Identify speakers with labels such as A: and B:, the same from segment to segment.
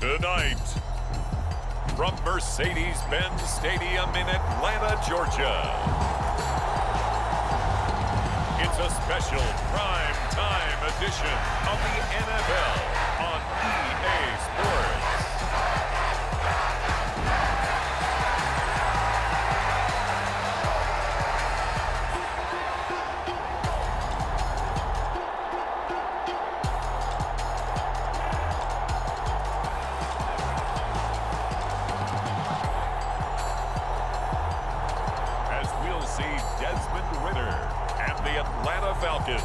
A: Tonight, from Mercedes-Benz Stadium in Atlanta, Georgia, it's a special prime time edition of the NFL on EA Sports. Falcons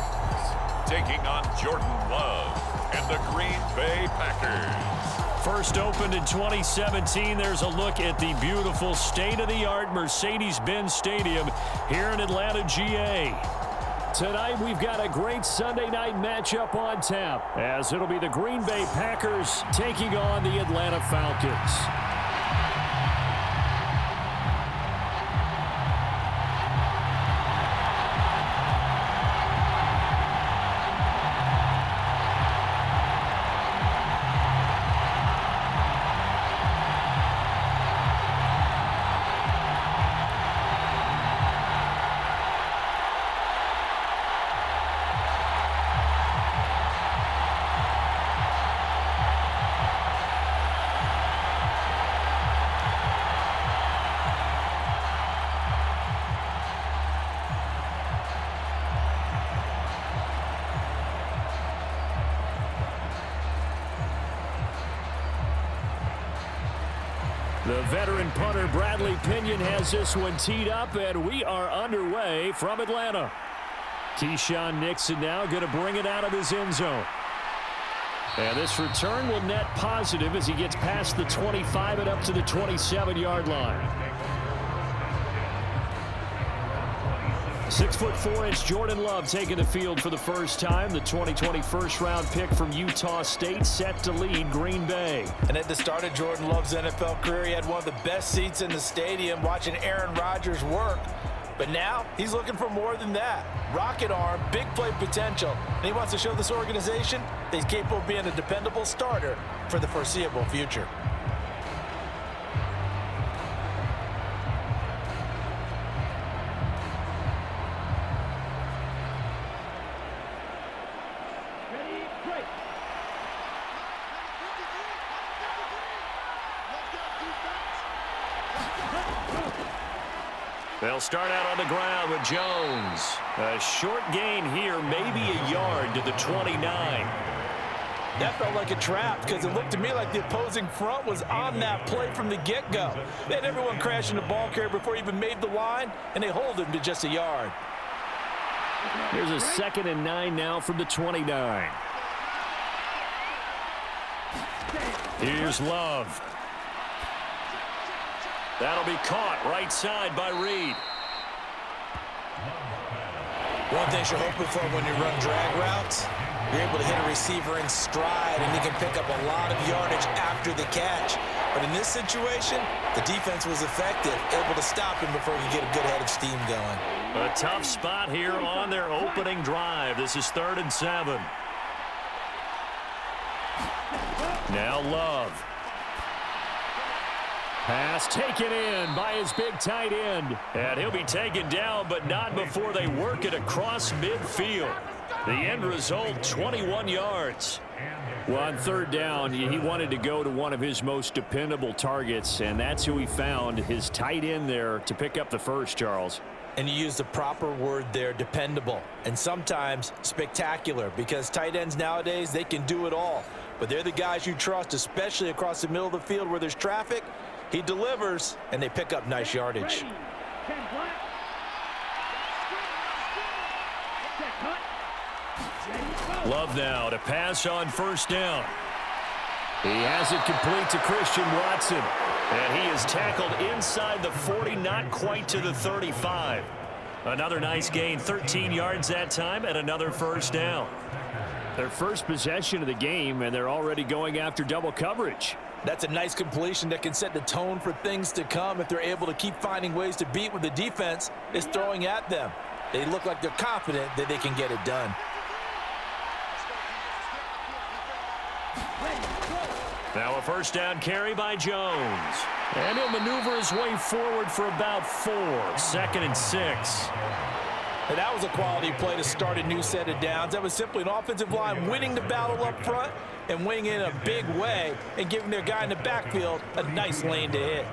A: taking on Jordan Love and the Green Bay Packers.
B: First opened in 2017, there's a look at the beautiful state-of-the-art Mercedes-Benz Stadium here in Atlanta, GA. Tonight, we've got a great Sunday night matchup on tap, as it'll be the Green Bay Packers taking on the Atlanta Falcons. The veteran punter Bradley Pinion has this one teed up, and we are underway from Atlanta. Keyshawn Nixon now going to bring it out of his end zone. And this return will net positive as he gets past the 25 and up to the 27-yard line. 6'4" Jordan Love taking the field for the first time. The 2020 first-round pick from Utah State set to lead Green Bay.
C: And at the start of Jordan Love's NFL career, he had one of the best seats in the stadium watching Aaron Rodgers work. But now he's looking for more than that. Rocket arm, big play potential. And he wants to show this organization that he's capable of being a dependable starter for the foreseeable future.
B: They'll start out on the ground with Jones. A short gain here, maybe a yard to the 29.
C: That felt like a trap because it looked to me like the opposing front was on that play from the get-go. They had everyone crashing the ball carrier before he even made the line, and they hold him to just a yard.
B: Here's a 2nd and 9 now from the 29. Here's Love. That'll be caught right side by Reed.
C: One thing you're hoping for when you run drag routes, you're able to hit a receiver in stride, and he can pick up a lot of yardage after the catch. But in this situation, the defense was effective, able to stop him before he could get a good head of steam going.
B: A tough spot here on their opening drive. This is 3rd and 7. Now Love. Pass taken in by his big tight end. And he'll be taken down, but not before they work it across midfield. The end result, 21 yards. Well, on 3rd down, he wanted to go to one of his most dependable targets, and that's who he found, his tight end there, to pick up the first, Charles.
C: And you use the proper word there, dependable, and sometimes spectacular, because tight ends nowadays, they can do it all. But they're the guys you trust, especially across the middle of the field where there's traffic. He delivers, and they pick up nice yardage.
B: Love now to pass on 1st down. He has it complete to Christian Watson. And he is tackled inside the 40, not quite to the 35. Another nice gain, 13 yards that time, and another 1st down. Their first possession of the game, and they're already going after double coverage.
C: That's a nice completion that can set the tone for things to come if they're able to keep finding ways to beat what the defense is throwing at them. They look like they're confident that they can get it done.
B: Now a first down carry by Jones. And he'll maneuver his way forward for about 4. 2nd and 6.
C: And that was a quality play to start a new set of downs. That was simply an offensive line winning the battle up front and winning it in a big way and giving their guy in the backfield a nice lane to hit.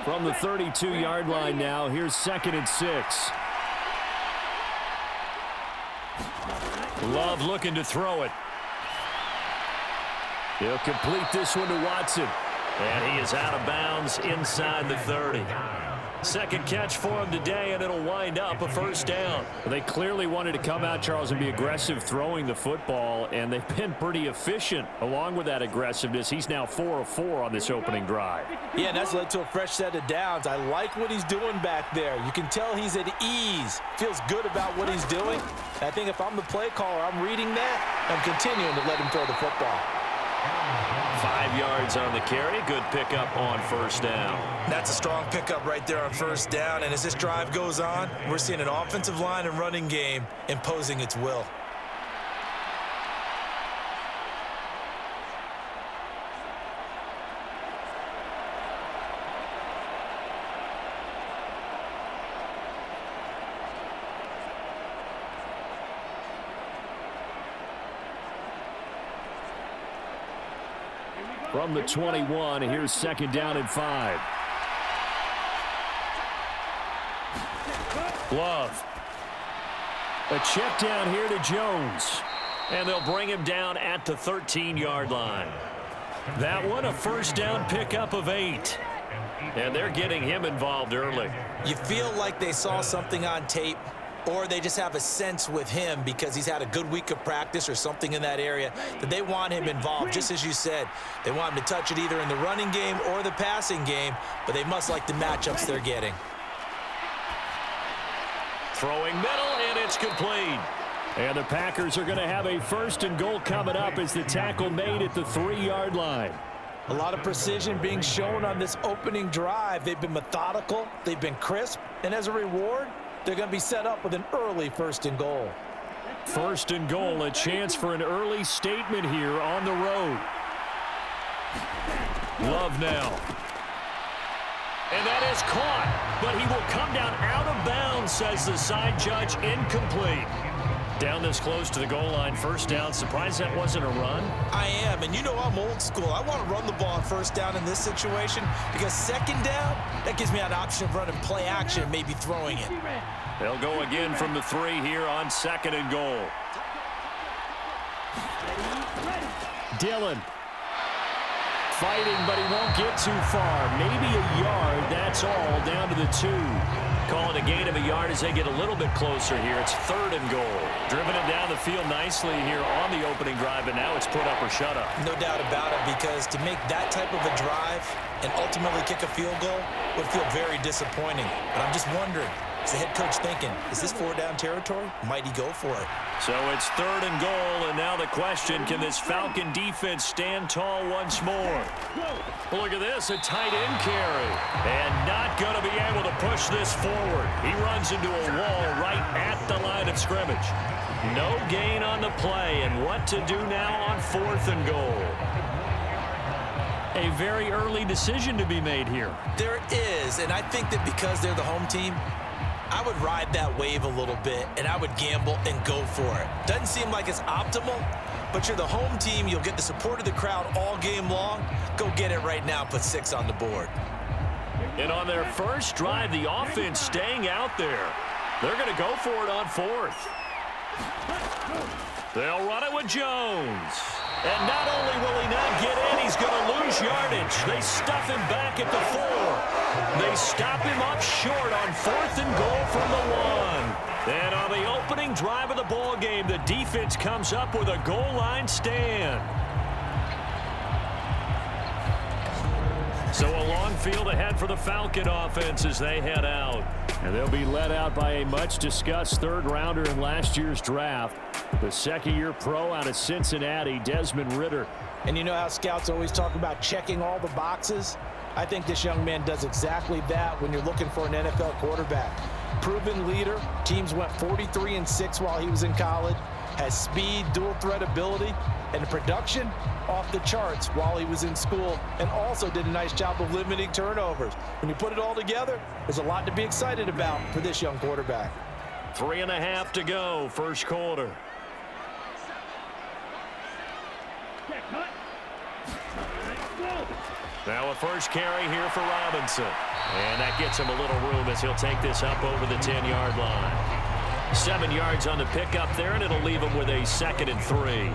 B: From the 32-yard line now, here's 2nd and 6. Love looking to throw it. He'll complete this one to Watson. And he is out of bounds inside the 30. Second catch for him today, and it'll wind up a first down. They clearly wanted to come out, Charles, and be aggressive throwing the football, and they've been pretty efficient along with that aggressiveness. He's now 4 of 4 on this opening drive.
C: Yeah, and that's led to a fresh set of downs. I like what he's doing back there. You can tell he's at ease, feels good about what he's doing. I think if I'm the play caller, I'm reading that, I'm continuing to let him throw the football.
B: 5 yards on the carry. Good pickup on first down.
C: That's a strong pickup right there on first down. And as this drive goes on, we're seeing an offensive line and running game imposing its will.
B: From the 21, here's 2nd down and 5. Love. A check down here to Jones. And they'll bring him down at the 13-yard line. That one a first down pickup of 8. And they're getting him involved early.
C: You feel like they saw something on tape, or they just have a sense with him because he's had a good week of practice or something in that area that they want him involved. Just as you said, they want him to touch it either in the running game or the passing game, but they must like the matchups they're getting.
B: Throwing middle, and it's complete. And the Packers are going to have a 1st and goal coming up as the tackle made at the 3-yard line.
C: A lot of precision being shown on this opening drive. They've been methodical, they've been crisp, and as a reward, they're going to be set up with an early 1st and goal.
B: 1st and goal, a chance for an early statement here on the road. Love now. And that is caught, but he will come down out of bounds, says the side judge, incomplete. Down this close to the goal line, first down. Surprised that wasn't a run?
C: I am, and you know I'm old school. I want to run the ball on first down in this situation because 2nd down, that gives me an option of running play action and maybe throwing it.
B: They'll go again from the 3 here on 2nd and goal. Dillon. Fighting, but he won't get too far. Maybe a yard, that's all, down to the 2. Call it a gain of a yard as they get a little bit closer here. It's 3rd and goal. Driven it down the field nicely here on the opening drive, and now it's put up or shut up. No doubt about it, because to make that type of a drive and ultimately kick a field goal would feel very disappointing. But I'm just wondering, is the head coach thinking, is this 4-down territory? Might he go for it? So it's 3rd and goal, and now the question, can this Falcon defense stand tall once more? Look at this, a tight end carry. And not going to be able to push this forward. He runs into a wall right at the line of scrimmage. No gain on the play, and what to do now on 4th and goal? A very early decision to be made here. There is, and I think that because they're the home team, I would ride that wave a little bit, and I would gamble and go for it. Doesn't seem like it's optimal, but you're the home team. You'll get the support of the crowd all game long. Go get it right now. Put 6 on the board. And on their first drive, the offense staying out there. They're going to go for it on 4th. They'll run it with Jones. And not only will he not get in, he's going to lose yardage. They stuff him back at the 4. They stop him up short on 4th and goal from the 1. And on the opening drive of the ball game, the defense comes up with a goal line stand. So a long field ahead for the Falcon offense as they head out. And they'll be led out by a much-discussed third-rounder in last year's draft, the second-year pro out of Cincinnati, Desmond Ridder. And you know how scouts always talk about checking all the boxes?
C: I think this young man does exactly that when you're looking for an NFL quarterback. Proven leader. Teams went 43-6 while he was in college. Has speed, dual threat ability, and the production off the charts while he was in school, and also did a nice job of limiting turnovers. When you put it all together, there's a lot to be excited about for this young quarterback.
B: 3.5 to go, first quarter. Now a first carry here for Robinson. And that gets him a little room as he'll take this up over the 10-yard line. 7 yards on the pickup there, and it'll leave him with a 2nd and 3.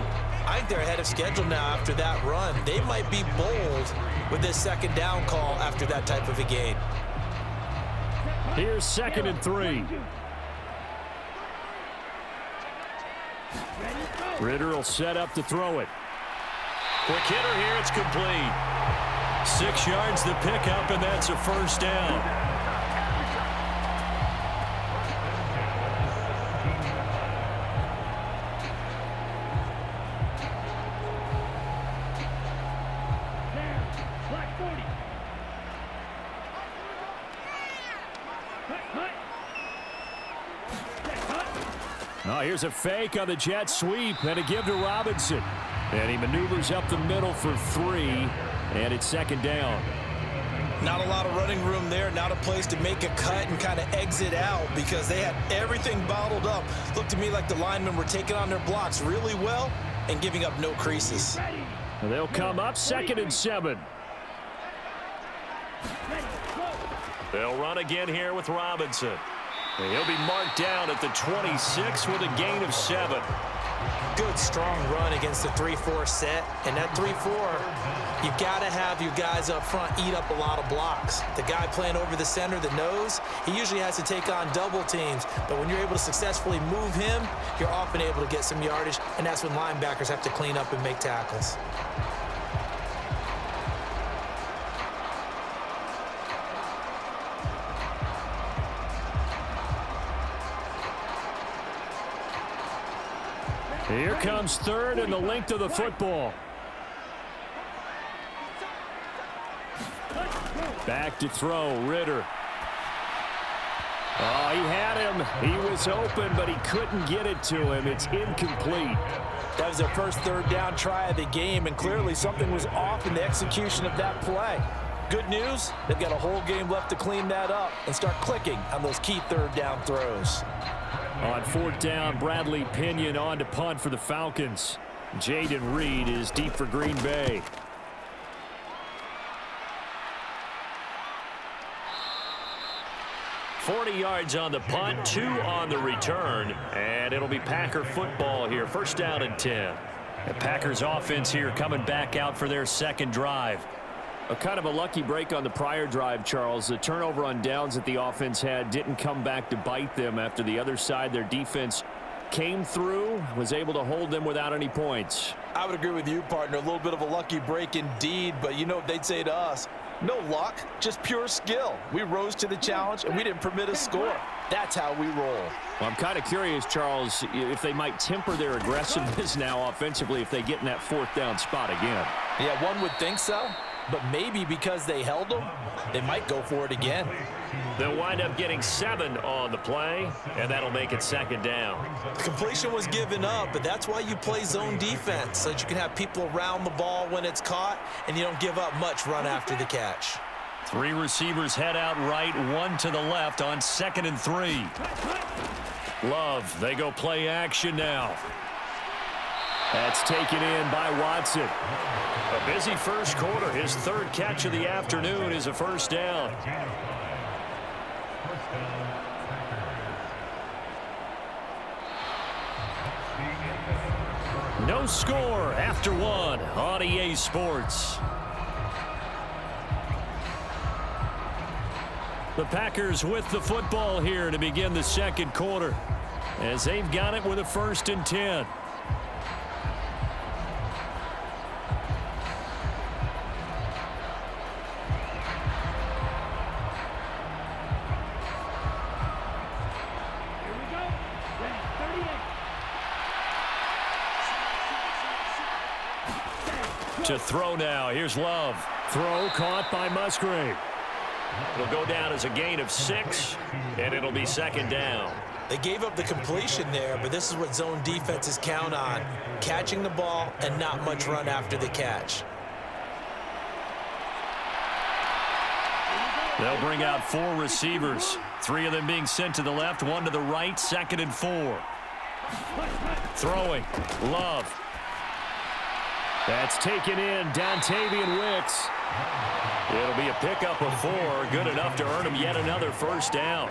C: I think they're ahead of schedule now after that run. They might be bold with this 2nd down call after that type of a gain.
B: Here's 2nd and 3. Ritter will set up to throw it. Quick hitter here, it's complete. 6 yards the pickup, and that's a first down. Here's a fake on the jet sweep and a give to Robinson. And he maneuvers up the middle for 3, and it's 2nd down.
C: Not a lot of running room there, not a place to make a cut and kind of exit out because they had everything bottled up. Looked to me like the linemen were taking on their blocks really well and giving up no creases.
B: And they'll come up 2nd and 7. They'll run again here with Robinson. And he'll be marked down at the 26 with a gain of 7.
C: Good, strong run against the 3-4 set. And that 3-4, you got to have your guys up front eat up a lot of blocks. The guy playing over the center, the nose, he usually has to take on double teams. But when you're able to successfully move him, you're often able to get some yardage. And that's when linebackers have to clean up and make tackles.
B: Here comes 3rd and the length of the football. Back to throw, Ritter. Oh, he had him. He was open, but he couldn't get it to him. It's incomplete.
C: That was their first 3rd down try of the game, and clearly something was off in the execution of that play. Good news, they've got a whole game left to clean that up and start clicking on those key 3rd down throws.
B: On 4th down, Bradley Pinion on to punt for the Falcons. Jaden Reed is deep for Green Bay. $40 yards on the punt, 2 on the return, and it'll be Packer football here. 1st down and 10. The Packers offense here coming back out for their 2nd drive. A kind of a lucky break on the prior drive, Charles. The turnover on downs that the offense had didn't come back to bite them after the other side. Their defense came through, was able to hold them without any points.
C: I would agree with you, partner. A little bit of a lucky break indeed, but you know what they'd say to us? No luck, just pure skill. We rose to the challenge, and we didn't permit a score. That's how we roll.
B: Well, I'm kind of curious, Charles, if they might temper their aggressiveness now offensively if they get in that 4th down spot again.
C: Yeah, one would think so. But maybe because they held them, they might go for it again.
B: They'll wind up getting 7 on the play, and that'll make it 2nd down.
C: Completion was given up, but that's why you play zone defense, so that you can have people around the ball when it's caught, and you don't give up much run after the catch.
B: 3 receivers head out right, 1 to the left on 2nd and 3. Love, they go play action now. That's taken in by Watson. A busy first quarter. His 3rd catch of the afternoon is a 1st down. No score after 1 on EA Sports. The Packers with the football here to begin the 2nd quarter as they've got it with a 1st and 10. To throw now. Here's Love. Throw caught by Musgrave. It'll go down as a gain of 6, and it'll be second down.
C: They gave up the completion there, but this is what zone defenses count on. Catching the ball and not much run after the catch.
B: They'll bring out 4 receivers. 3 of them being sent to the left, 1 to the right, 2nd and 4. Throwing. Love. That's taken in. Dontavian Wicks. It'll be a pickup of 4. Good enough to earn him yet another first down.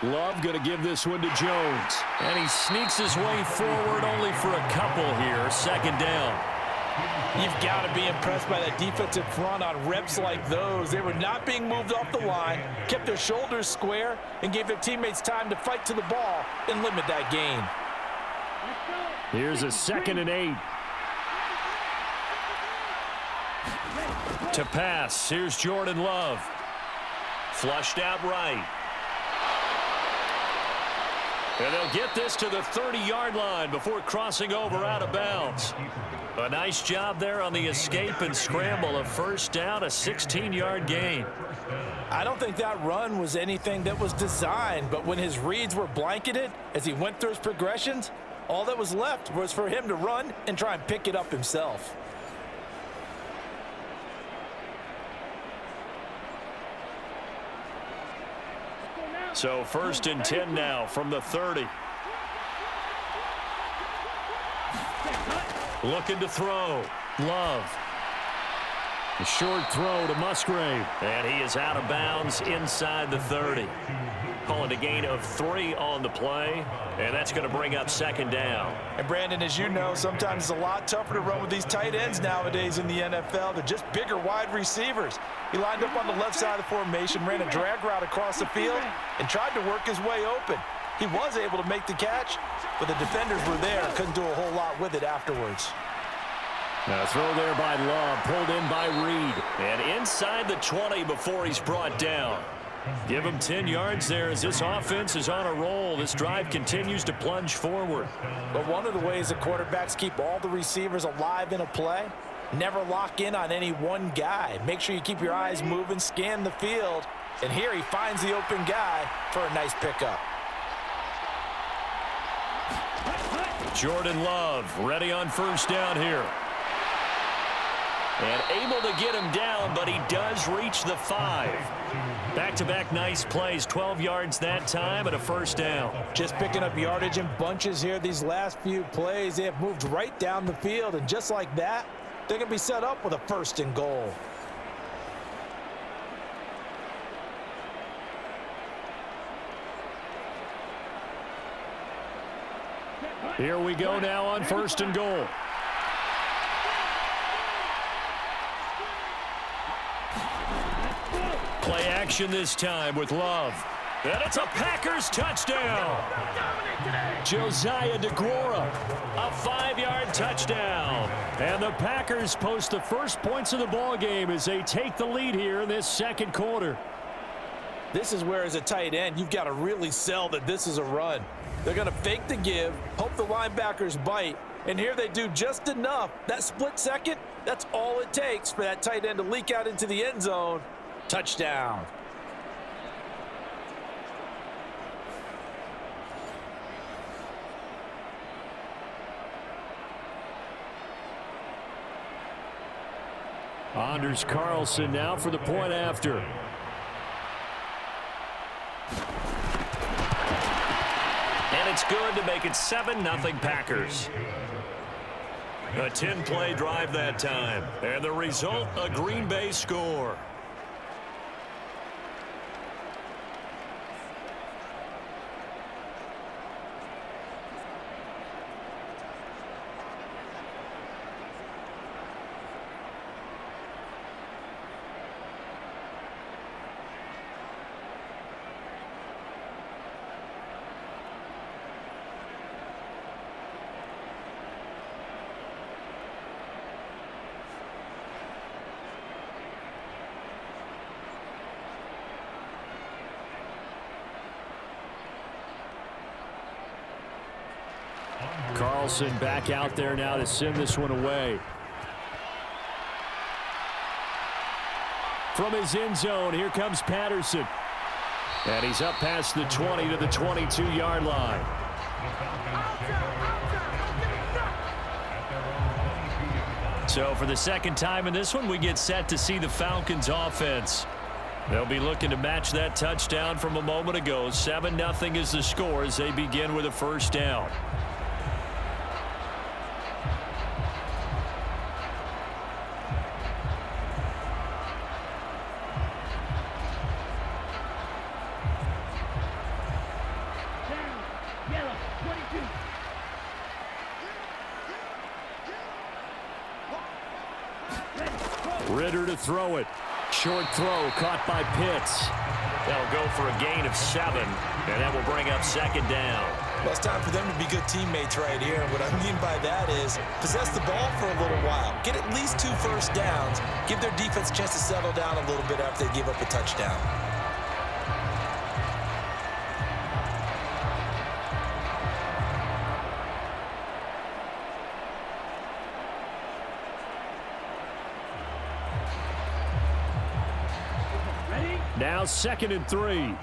B: Love going to give this one to Jones. And he sneaks his way forward only for a couple here. Second down.
C: You've got to be impressed by that defensive front on reps like those. They were not being moved off the line, kept their shoulders square, and gave their teammates time to fight to the ball and limit that gain.
B: Here's a 2nd and 8. To pass. Here's Jordan Love. Flushed out right. And they'll get this to the 30-yard line before crossing over out of bounds. A nice job there on the escape and scramble. A first down, a 16-yard gain.
C: I don't think that run was anything that was designed, but when his reads were blanketed as he went through his progressions, all that was left was for him to run and try and pick it up himself.
B: So 1st and 10 now from the 30. Looking to throw. Love. A short throw to Musgrave. And he is out of bounds inside the 30. Calling a gain of 3 on the play. And that's going to bring up second down.
C: And Brandon, as you know, sometimes it's a lot tougher to run with these tight ends nowadays in the NFL. They're just bigger wide receivers. He lined up on the left side of the formation, ran a drag route across the field, and tried to work his way open. He was able to make the catch, but the defenders were there and couldn't do a whole lot with it afterwards.
B: Now throw there by Love, pulled in by Reed. And inside the 20 before he's brought down. Give him 10 yards there as this offense is on a roll. This drive continues to plunge forward.
C: But one of the ways the quarterbacks keep all the receivers alive in a play, never lock in on any one guy. Make sure you keep your eyes moving, scan the field. And here he finds the open guy for a nice pickup.
B: Jordan Love ready on first down here. And able to get him down, but he does reach the 5. Back-to-back nice plays, 12 yards that time and a first down.
C: Just picking up yardage in bunches here these last few plays. They have moved right down the field, and just like that, they're going to be set up with a 1st and goal.
B: Here we go now on 1st and goal. Play action this time with Love. And it's a Packers touchdown. Josiah DeGuara, a 5-yard touchdown. And the Packers post the first points of the ball game as they take the lead here in this second quarter.
C: This is where, as a tight end, you've got to really sell that this is a run. They're going to fake the give, hope the linebackers bite, and here they do just enough. That split second, that's all it takes for that tight end to leak out into the end zone. Touchdown.
B: Anders Carlson now for the point after. And it's good to make it 7-0 Packers. A 10-play drive that time. And the result, a Green Bay score. Wilson back out there now to send this one away. From his end zone, here comes Patterson. And he's up past the 20 to the 22-yard line. So for the second time in this one, we get set to see the Falcons offense. They'll be looking to match that touchdown from a moment ago. 7-0 is the score as they begin with a first down. Ritter to throw it. Short throw caught by Pitts. They'll go for a gain of 7, and that will bring up second down.
C: Well, it's time for them to be good teammates right here. What I mean by that is possess the ball for a little while. Get at least 2 first downs. Give their defense a chance to settle down a little bit after they give up a touchdown.
B: Now 2nd and 3.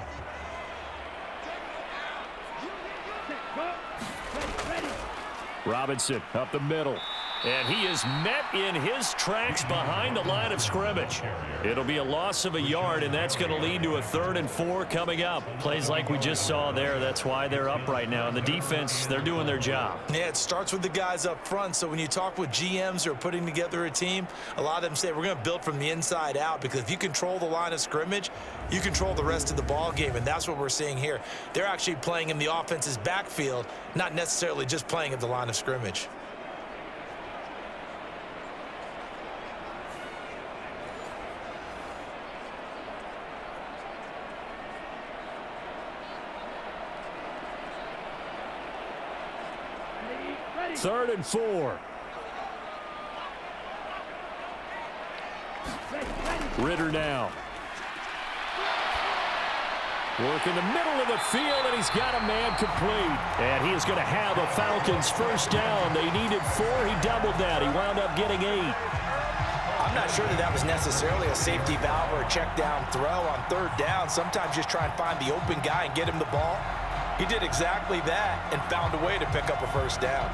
B: Robinson up the middle. And he is met in his tracks behind the line of scrimmage. It'll be a loss of a yard, and that's going to lead to a 3rd and 4 coming up. Plays like we just saw there. That's why they're up right now. And the defense, they're doing their job.
C: Yeah, it starts with the guys up front. So when you talk with GMs who are putting together a team, a lot of them say we're going to build from the inside out, because if you control the line of scrimmage, you control the rest of the ball game, and that's what we're seeing here. They're actually playing in the offense's backfield, not necessarily just playing at the line of scrimmage.
B: Third and 4. Ritter now. Work in the middle of the field, and he's got a man complete. And he is going to have a Falcons first down. They needed 4. He doubled that. He wound up getting 8.
C: I'm not sure that was necessarily a safety valve or a check down throw on 3rd down. Sometimes just try and find the open guy and get him the ball. He did exactly that and found a way to pick up a first down.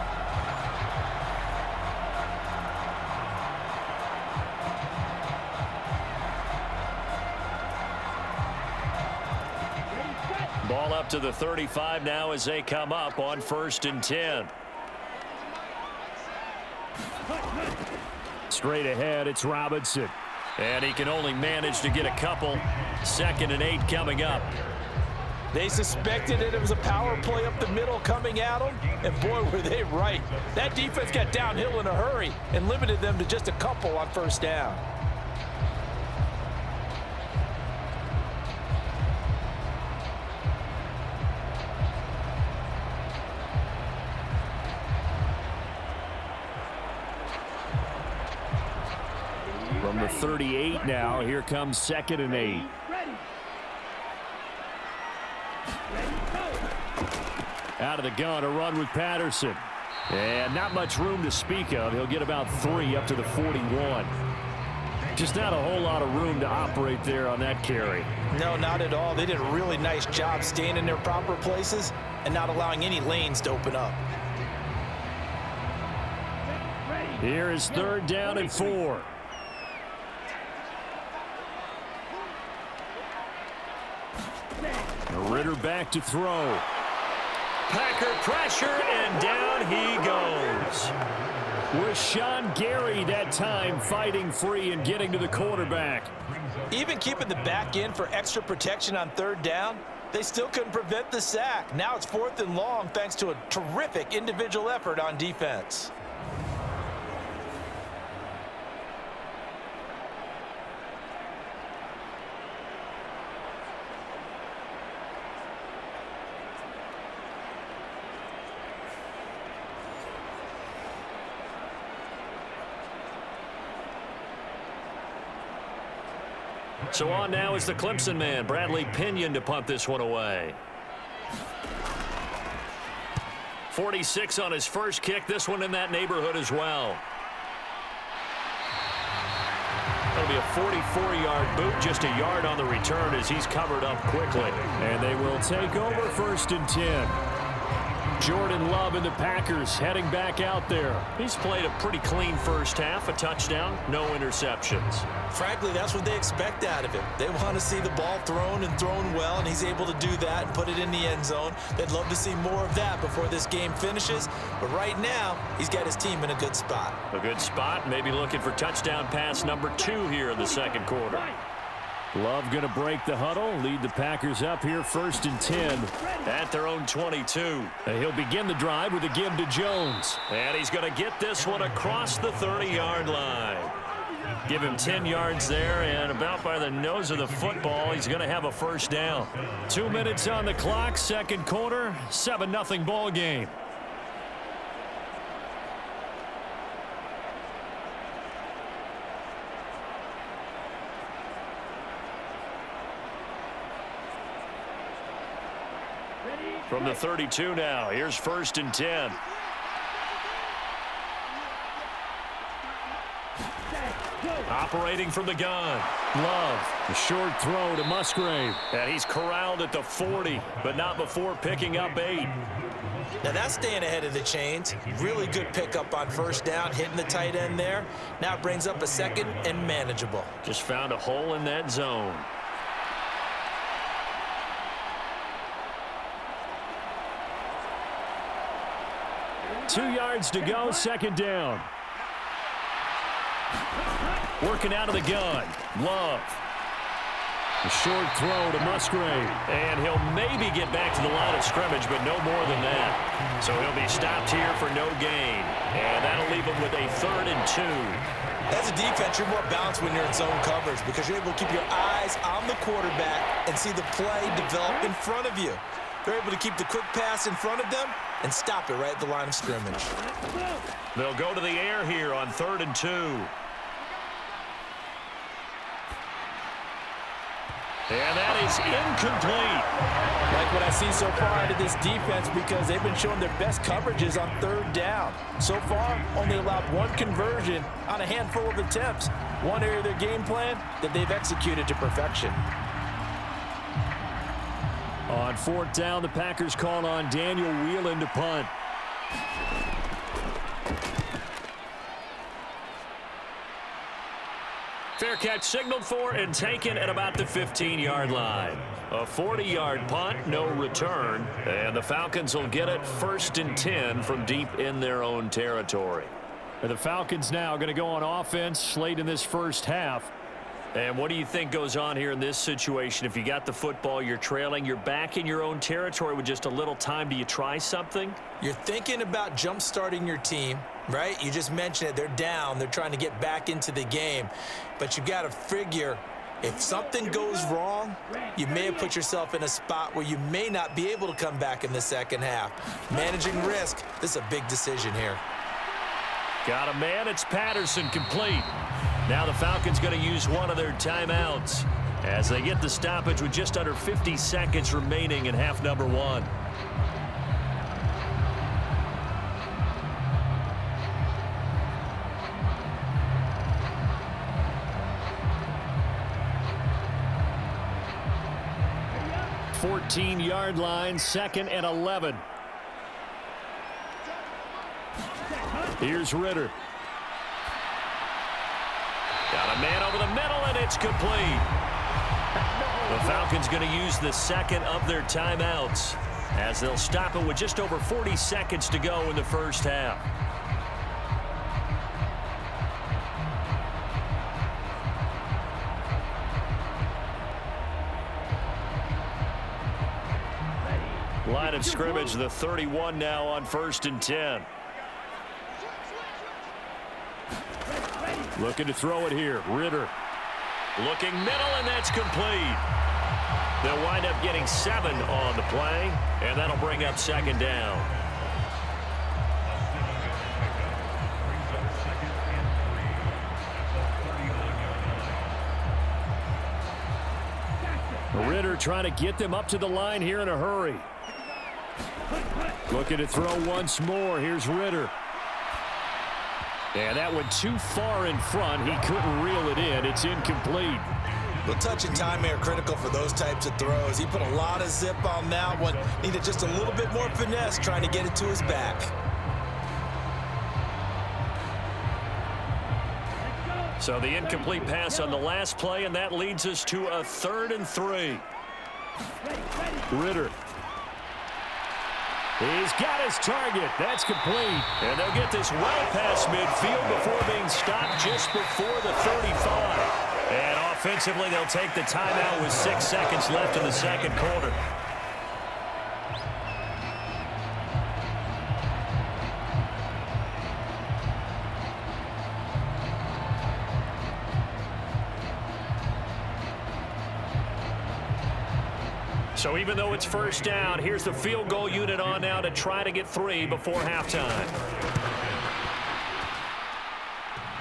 B: Ball up to the 35 now as they come up on 1st and 10. Straight ahead, it's Robinson. And he can only manage to get a couple. 2nd and 8 coming up.
C: They suspected it was a power play up the middle coming at them, and boy, were they right. That defense got downhill in a hurry and limited them to just a couple on 1st down.
B: From the 38 now, here comes 2nd and 8. Out of the gun, a run with Patterson. And not much room to speak of. He'll get about 3 up to the 41. Just not a whole lot of room to operate there on that carry.
C: No, not at all. They did a really nice job staying in their proper places and not allowing any lanes to open up.
B: Here is 3rd down and 4. Ritter back to throw. Packer pressure, and down he goes. Was Sean Gary that time fighting free and getting to the quarterback.
C: Even keeping the back end for extra protection on 3rd down, they still couldn't prevent the sack. Now it's 4th and long thanks to a terrific individual effort on defense.
B: So on now is the Clemson man, Bradley Pinion, to punt this one away. 46 on his first kick. This one in that neighborhood as well. That'll be a 44-yard boot, just a yard on the return as he's covered up quickly.
D: And they will take over 1st and 10. Jordan Love and the Packers heading back out there.
B: He's played a pretty clean first half, a touchdown, no interceptions.
C: Frankly, that's what they expect out of him. They want to see the ball thrown and thrown well, and he's able to do that and put it in the end zone. They'd love to see more of that before this game finishes. But right now, he's got his team in a good spot.
B: A good spot, maybe looking for touchdown pass number 2 here in the second quarter.
D: Love going to break the huddle, lead the Packers up here 1st and 10.
B: At their own 22.
D: And he'll begin the drive with a give to Jones.
B: And he's going to get this one across the 30-yard line. Give him 10 yards there, and about by the nose of the football, he's going to have a first down.
D: 2 minutes on the clock, second quarter, 7-0 ball game.
B: From the 32 now, here's 1st and 10. Operating from the gun.
D: Love, a short throw to Musgrave.
B: And he's corralled at the 40, but not before picking up 8.
C: Now that's staying ahead of the chains. Really good pickup on first down, hitting the tight end there. Now it brings up a second and manageable.
B: Just found a hole in that zone.
D: Two yards to go, second down. Working out of the gun. Love. A short throw to Musgrave.
B: And he'll maybe get back to the line of scrimmage, but no more than that. So he'll be stopped here for no gain. And that'll leave him with a 3rd and 2.
C: As a defense, you're more balanced when you're in zone coverage because you're able to keep your eyes on the quarterback and see the play develop in front of you. They're able to keep the quick pass in front of them and stop it right at the line of scrimmage.
B: They'll go to the air here on 3rd and 2. And that is incomplete.
C: Like what I see so far out of this defense because they've been showing their best coverages on 3rd down. So far, only allowed 1 conversion on a handful of attempts. One area of their game plan that they've executed to perfection.
D: On 4th down, the Packers call on Daniel Whelan to punt.
B: Fair catch signaled for and taken at about the 15-yard line. A 40-yard punt, no return. And the Falcons will get it 1st and 10 from deep in their own territory.
D: And the Falcons now going to go on offense late in this first half.
B: And what do you think goes on here in this situation? If you got the football, you're trailing, you're back in your own territory with just a little time. Do you try something?
C: You're thinking about jump-starting your team, right? You just mentioned it. They're down. They're trying to get back into the game. But you got to figure if something goes wrong, you may have put yourself in a spot where you may not be able to come back in the second half. Managing risk, this is a big decision here.
B: Got a man. It's Patterson, complete. Now the Falcons going to use one of their timeouts as they get the stoppage with just under 50 seconds remaining in half number 1.
D: Yard line, 2nd and 11. Here's Ritter.
B: Got a man over the middle, and it's complete. The Falcons going to use the second of their timeouts as they'll stop it with just over 40 seconds to go in the first half. Line of scrimmage, the 31 now on 1st and 10.
D: Looking to throw it here. Ritter.
B: Looking middle, and that's complete. They'll wind up getting 7 on the play, and that'll bring up 2nd down.
D: Ritter trying to get them up to the line here in a hurry. Looking to throw once more. Here's Ritter. And that went too far in front. He couldn't reel it in. It's incomplete.
C: The touch and time are critical for those types of throws. He put a lot of zip on that one. Needed just a little bit more finesse trying to get it to his back.
B: So the incomplete pass on the last play, and that leads us to a 3rd and 3.
D: Ritter. He's got his target. That's complete.
B: And they'll get this well past midfield before being stopped just before the 35. And offensively, they'll take the timeout with 6 seconds left in the second quarter. So even though it's first down, here's the field goal unit on now to try to get 3 before halftime.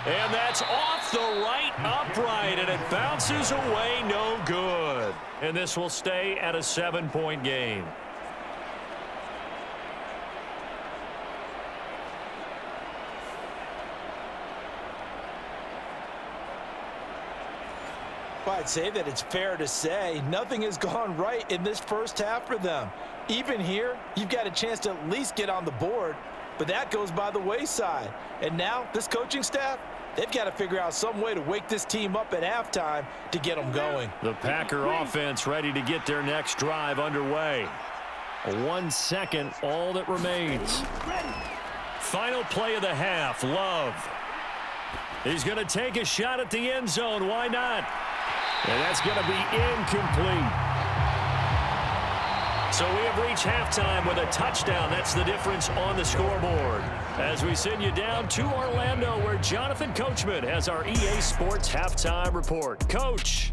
B: And that's off the right upright, and it bounces away, no good. And this will stay at a 7-point game.
C: Well, I'd say that it's fair to say nothing has gone right in this first half for them. Even here, you've got a chance to at least get on the board, but that goes by the wayside. And now, this coaching staff, they've got to figure out some way to wake this team up at halftime to get them going.
B: The Packer offense ready to get their next drive underway. 1 second, all that remains. Final play of the half, Love. He's going to take a shot at the end zone. Why not? And that's going to be incomplete. So we have reached halftime with a touchdown. That's the difference on the scoreboard. As we send you down to Orlando, where Jonathan Coachman has our EA Sports Halftime Report. Coach.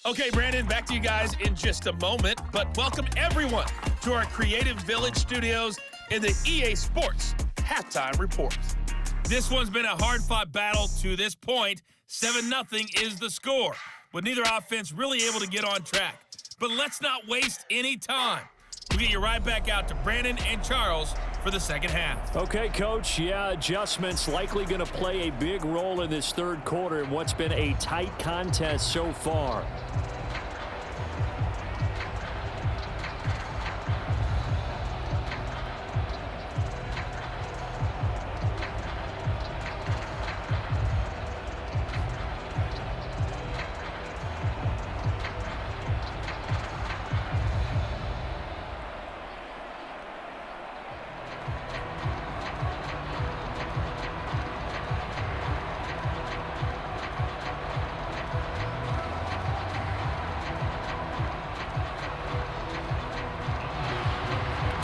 E: Okay, Brandon, back to you guys in just a moment. But welcome everyone to our Creative Village studios in the EA Sports Halftime Report. This one's been a hard-fought battle to this point. 7-0 is the score, with neither offense really able to get on track. But let's not waste any time. We'll get you right back out to Brandon and Charles for the second half.
D: Okay, Coach. Yeah, adjustments likely going to play a big role in this third quarter in what's been a tight contest so far.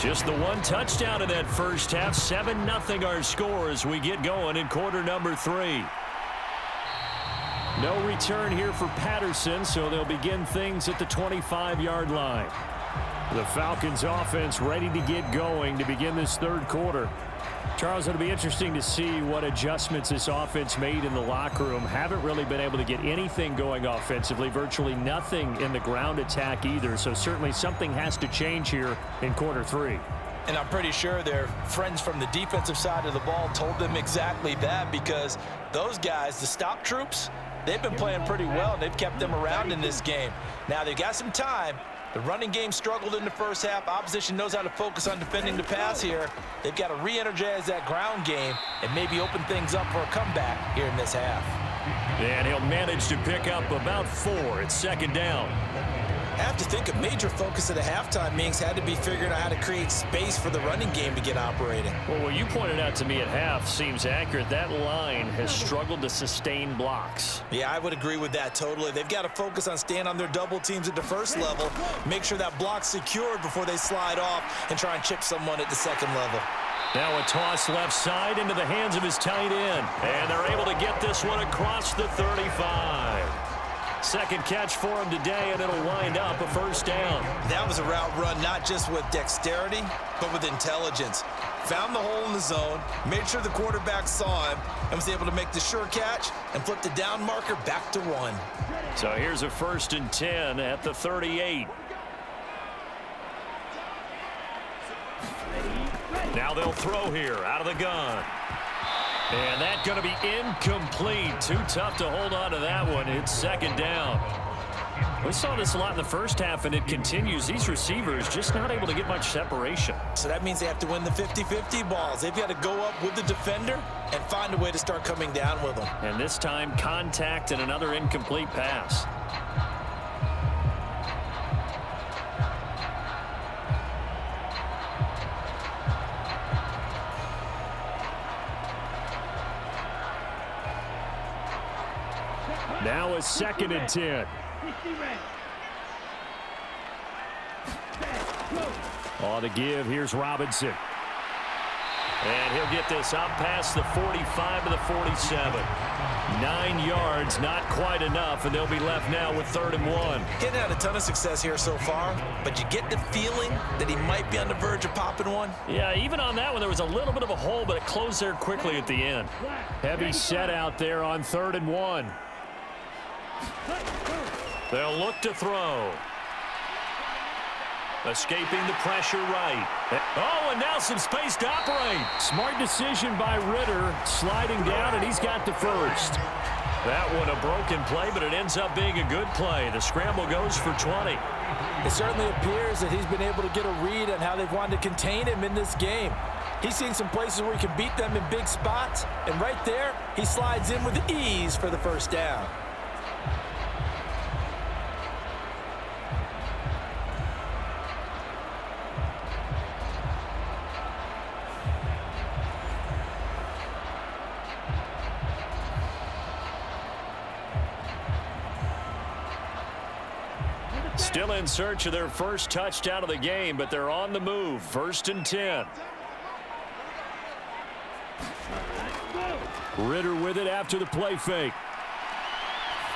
B: Just the one touchdown in that first half. 7-0 our score as we get going in quarter number 3. No return here for Patterson, so they'll begin things at the 25-yard line. The Falcons offense ready to get going to begin this third quarter. Charles, it'll be interesting to see what adjustments this offense made in the locker room. Haven't really been able to get anything going offensively, virtually nothing in the ground attack either. So certainly something has to change here in quarter 3.
C: And I'm pretty sure their friends from the defensive side of the ball told them exactly that, because those guys, the stop troops, they've been playing pretty well, and they've kept them around in this game. Now they've got some time. The running game struggled in the first half. Opposition knows how to focus on defending the pass here. They've got to re-energize that ground game and maybe open things up for a comeback here in this half.
B: And he'll manage to pick up about 4. It's second down.
C: I have to think a major focus of the halftime meetings had to be figuring out how to create space for the running game to get operating.
B: Well, what you pointed out to me at half seems accurate. That line has struggled to sustain blocks.
C: Yeah, I would agree with that totally. They've got to focus on staying on their double teams at the first level, make sure that block's secured before they slide off and try and chip someone at the second level.
B: Now a toss left side into the hands of his tight end. And they're able to get this one across the 35. Second catch for him today, and it'll wind up a first down.
C: That was a route run not just with dexterity, but with intelligence. Found the hole in the zone, made sure the quarterback saw him, and was able to make the sure catch and flip the down marker back to 1.
B: So here's a 1st and 10 at the 38. Now they'll throw here out of the gun. And that's going to be incomplete. Too tough to hold on to that one. It's second down. We saw this a lot in the first half, and it continues. These receivers just not able to get much separation.
C: So that means they have to win the 50-50 balls. They've got to go up with the defender and find a way to start coming down with them.
B: And this time, contact and another incomplete pass.
D: Now a 2nd and 10. On the give, here's Robinson.
B: And he'll get this up past the 45 to the 47. 9 yards, not quite enough, and they'll be left now with 3rd and 1.
C: Getting had a ton of success here so far, but you get the feeling that he might be on the verge of popping one.
B: Yeah, even on that one, there was a little bit of a hole, but it closed there quickly at the end.
D: Heavy set out there on 3rd and 1.
B: They'll look to throw. Escaping the pressure right. Oh, and now some space to operate.
D: Smart decision by Ritter, sliding down, and he's got the first.
B: That one a broken play, but it ends up being a good play. The scramble goes for 20.
C: It certainly appears that he's been able to get a read on how they've wanted to contain him in this game. He's seen some places where he can beat them in big spots, and right there, he slides in with ease for the first down.
B: Still in search of their first touchdown of the game, but they're on the move. 1st and 10.
D: Ritter with it after the play fake.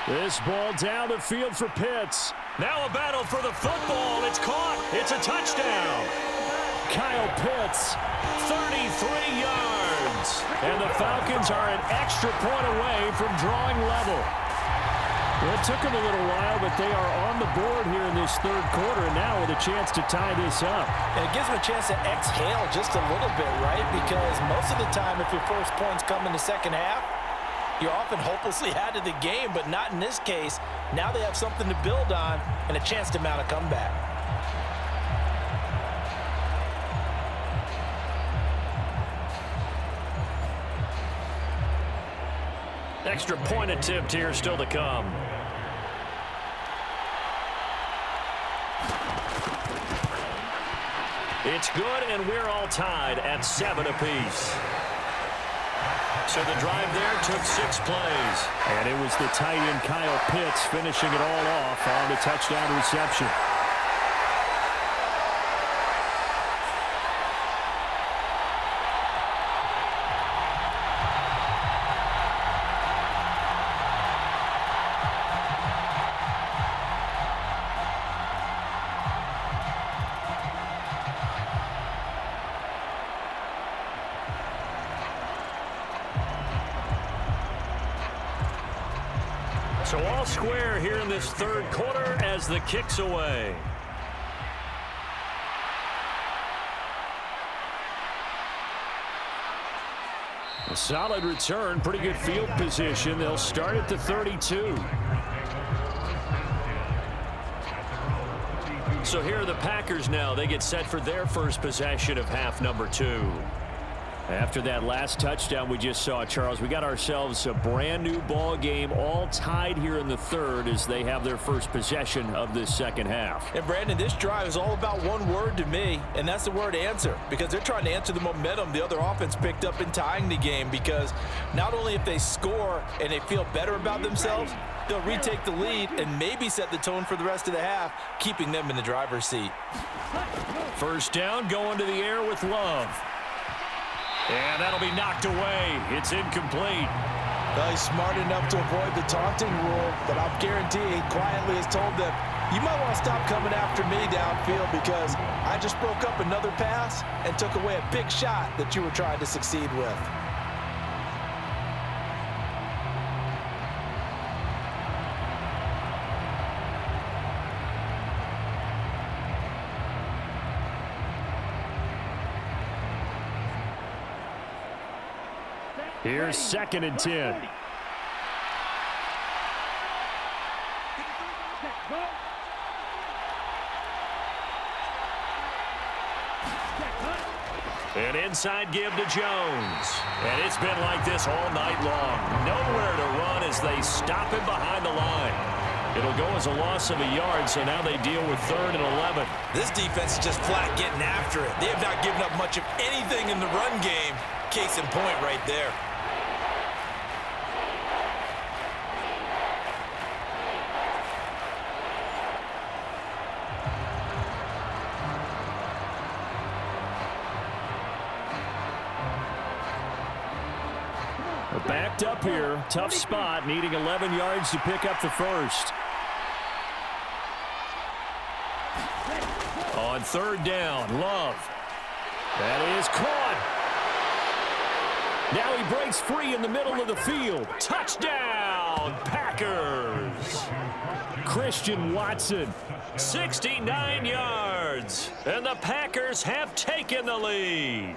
D: This ball down the field for Pitts.
B: Now a battle for the football. It's caught. It's a touchdown.
D: Kyle Pitts,
B: 33 yards.
D: and the Falcons are an extra point away from drawing level. Well, it took them a little while, but they are on the board here in this 3rd quarter, and now with a chance to tie this up.
C: And it gives them a chance to exhale just a little bit, right? Because most of the time, if your first points come in the second half, you're often hopelessly out of the game, but not in this case. Now they have something to build on and a chance to mount a comeback.
B: Extra point attempt here still to come. It's good, and we're all tied at 7 apiece. So the drive there took 6 plays.
D: And it was the tight end Kyle Pitts finishing it all off on the touchdown reception.
B: So all square here in this 3rd quarter as the kick's away.
D: A solid return, pretty good field position. They'll start at the 32.
B: So here are the Packers now. They get set for their first possession of half number 2.
D: After that last touchdown we just saw, Charles, we got ourselves a brand new ball game, all tied here in the 3rd as they have their first possession of this second half.
C: And Brandon, this drive is all about one word to me, and that's the word answer, because they're trying to answer the momentum the other offense picked up in tying the game, because not only if they score and they feel better about themselves, they'll retake the lead and maybe set the tone for the rest of the half, keeping them in the driver's seat.
B: First down, going to the air with Love. And that'll be knocked away. It's incomplete.
C: Well, he's smart enough to avoid the taunting rule, but I'll guarantee he quietly has told them, you might want to stop coming after me downfield because I just broke up another pass and took away a big shot that you were trying to succeed with.
D: Here's 2nd and 10.
B: An inside give to Jones. And it's been like this all night long. Nowhere to run as they stop him behind the line. It'll go as a loss of a yard, so now they deal with 3rd and 11.
C: This defense is just flat getting after it. They have not given up much of anything in the run game. Case in point right there.
D: Backed up here. Tough spot. Needing 11 yards to pick up the first. On 3rd down, Love. That is caught. Now he breaks free in the middle of the field. Touchdown, Packers. Christian Watson.
B: 69 yards. And the Packers have taken the lead.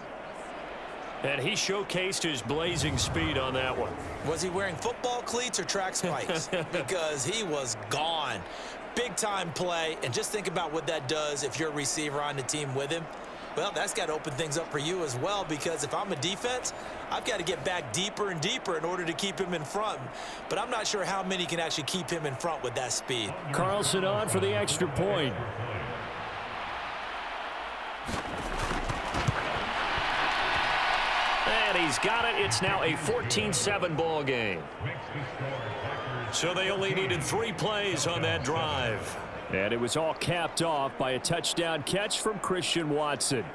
B: And he showcased his blazing speed on that one.
C: Was he wearing football cleats or track spikes? Because he was gone. Big-time play, and just think about what that does if you're a receiver on the team with him. Well, that's got to open things up for you as well, because if I'm a defense, I've got to get back deeper and deeper in order to keep him in front. But I'm not sure how many can actually keep him in front with that speed.
D: Carlson on for the extra point.
B: And he's got it. It's now a 14-7 ball game. So they only needed 3 plays on that drive.
D: And it was all capped off by a touchdown catch from Christian Watson.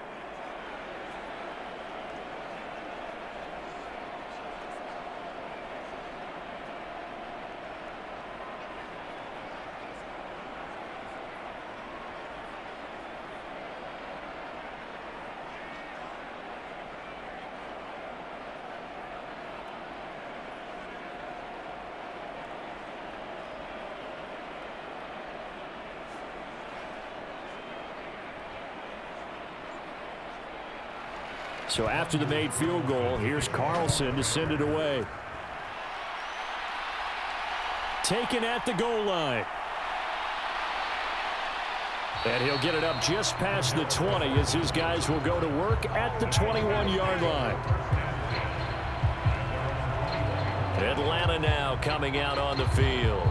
D: So after the made field goal, here's Carlson to send it away. Taken at the goal line. And he'll get it up just past the 20 as his guys will go to work at the 21-yard line.
B: Atlanta now coming out on the field.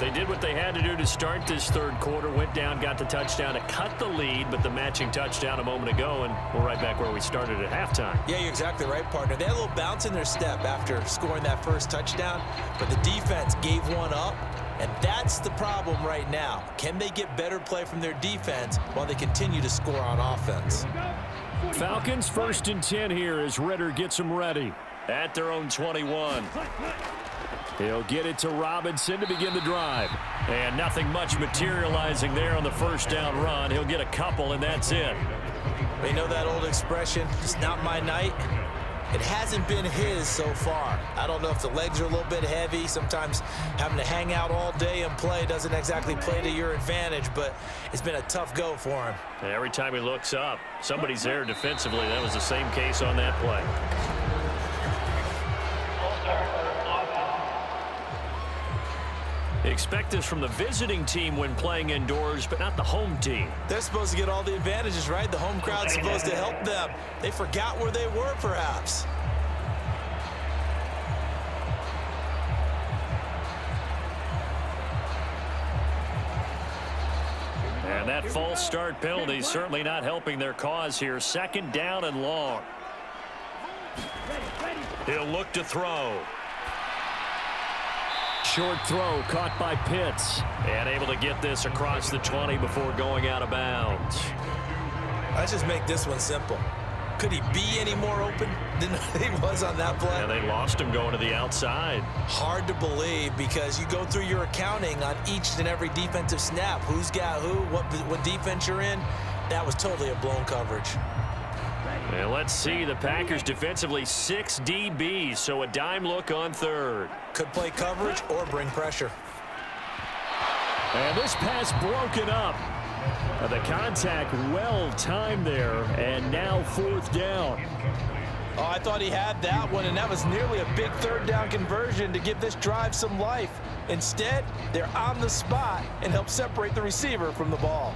B: They did what they had to do to start this 3rd quarter. Went down, got the touchdown to cut the lead, but the matching touchdown a moment ago, and we're right back where we started at halftime.
C: Yeah, you're exactly right, partner. They had a little bounce in their step after scoring that first touchdown, but the defense gave one up, and that's the problem right now. Can they get better play from their defense while they continue to score on offense?
D: Falcons 1st and 10 here as Ritter gets them ready.
B: At their own 21.
D: He'll get it to Robinson to begin the drive.
B: And nothing much materializing there on the 1st down run. He'll get a couple, and that's it.
C: They know that old expression, it's not my night. It hasn't been his so far. I don't know if the legs are a little bit heavy. Sometimes having to hang out all day and play doesn't exactly play to your advantage, but it's been a tough go for him.
B: And every time he looks up, somebody's there defensively. That was the same case on that play. Expect this from the visiting team when playing indoors, but not the home team.
C: They're supposed to get all the advantages, right? The home crowd's supposed to help them. They forgot where they were, perhaps.
B: And that false start penalty is certainly not helping their cause here. 2nd down and long. He'll look to throw.
D: Short throw caught by Pitts.
B: And able to get this across the 20 before going out of bounds.
C: Let's just make this one simple. Could he be any more open than he was on that play?
B: And they lost him going to the outside.
C: Hard to believe because you go through your accounting on each and every defensive snap. Who's got who, what defense you're in. That was totally a blown coverage.
B: And let's see, the Packers defensively 6 DBs, so a dime look on 3rd.
C: Could play coverage or bring pressure.
D: And this pass broken up. The contact well timed there, and now 4th down.
C: Oh, I thought he had that one, and that was nearly a big third down conversion to give this drive some life. Instead, they're on the spot and help separate the receiver from the ball.